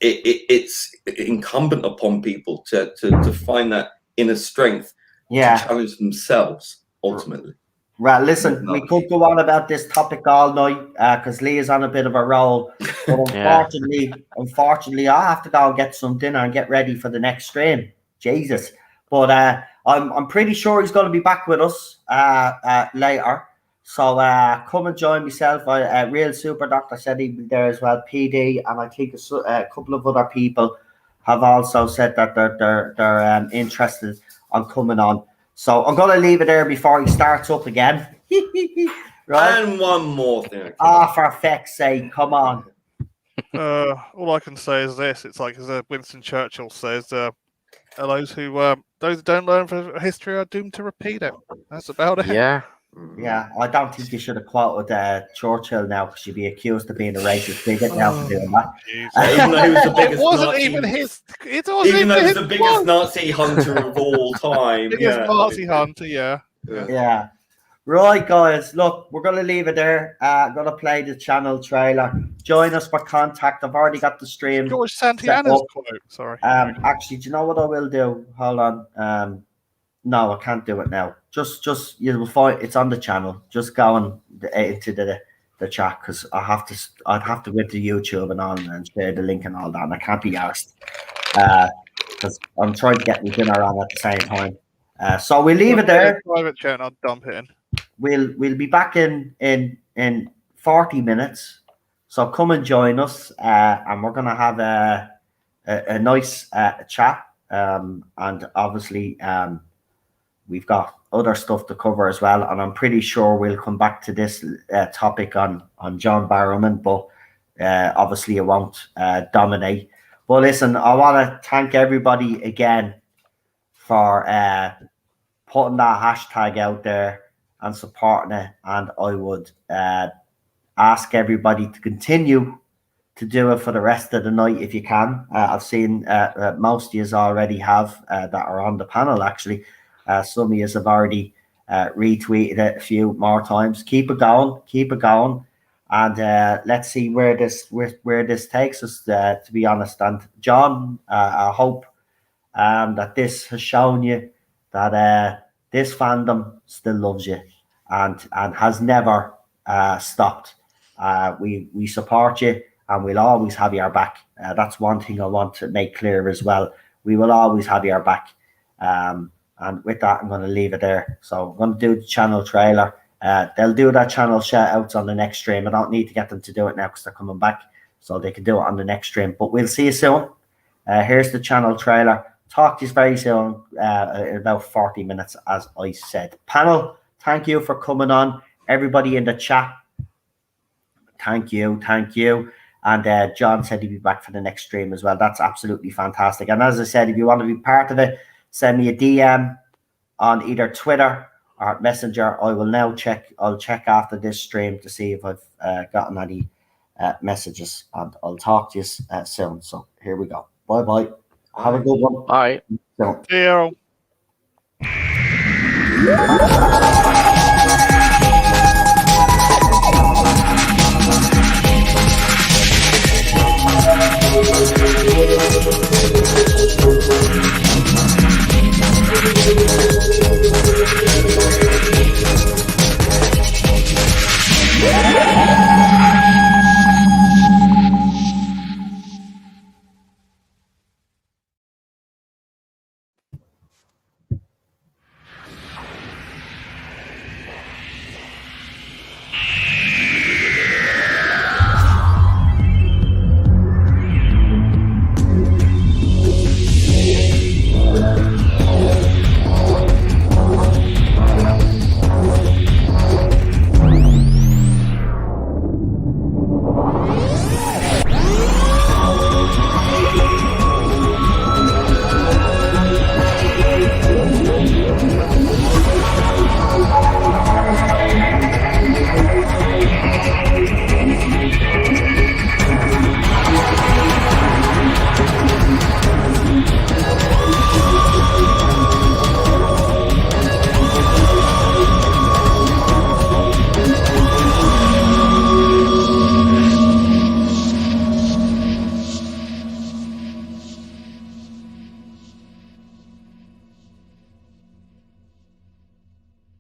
it's incumbent upon people to find that inner strength to challenge themselves ultimately. Right, listen, we could go on about this topic all night because Lee is on a bit of a roll. But unfortunately, I have to go and get some dinner and get ready for the next stream. Jesus. But I'm pretty sure he's going to be back with us later. So come and join myself. Real Super Doctor said he'd be there as well. PD, and I think a couple of other people have also said that they're interested on coming on. So I'm going to leave it there before he starts up again. Right? And one more thing. For feck's sake, come on. All I can say is this. It's like, as Winston Churchill says, those who don't learn from history are doomed to repeat it. That's about it. Yeah. Yeah, I don't think you should have quoted Churchill now because you'd be accused of being a racist bigot now for doing that. Even though he was the biggest It wasn't Nazi, even his. It wasn't even even though he was his the biggest Nazi hunter of all time. biggest Nazi hunter, yeah. Yeah. Right, guys. Look, we're going to leave it there. I'm going to play the channel trailer. Join us for contact. I've already got the stream. George Santayana's quote. Sorry. Actually, do you know what I will do? Hold on. No, I can't do it now. Just you will find it's on the channel. Just go into the chat because I'd have to go to YouTube and all and share the link and all that, and I can't be asked because I'm trying to get my dinner on at the same time. So we'll leave it there. Private chat, I'll dump it in. We'll be back in 40 minutes. So come and join us, and we're gonna have a nice chat. And obviously, we've got other stuff to cover as well, and I'm pretty sure we'll come back to this topic on John Barrowman, but obviously it won't dominate. But listen, I want to thank everybody again for putting that hashtag out there and supporting it, and I would ask everybody to continue to do it for the rest of the night if you can. I've seen most of you already have that are on the panel actually. Some of you have already retweeted it a few more times. Keep it going, and let's see where this takes us. To be honest, and John, I hope that this has shown you that this fandom still loves you and has never stopped. We support you, and we'll always have your back. That's one thing I want to make clear as well. We will always have your back. And with that, I'm going to leave it there. So I'm going to do the channel trailer. They'll do that channel shout outs on the next stream. I don't need to get them to do it now because they're coming back. So they can do it on the next stream. But we'll see you soon. Here's the channel trailer. Talk to you very soon in about 40 minutes, as I said. Panel, thank you for coming on. Everybody in the chat, thank you. And John said he'd be back for the next stream as well. That's absolutely fantastic. And as I said, if you want to be part of it, send me a DM on either Twitter or Messenger. I will now check. I'll check after this stream to see if I've gotten any messages. And I'll talk to you soon. So here we go. Bye. Have a good one. Bye. See you.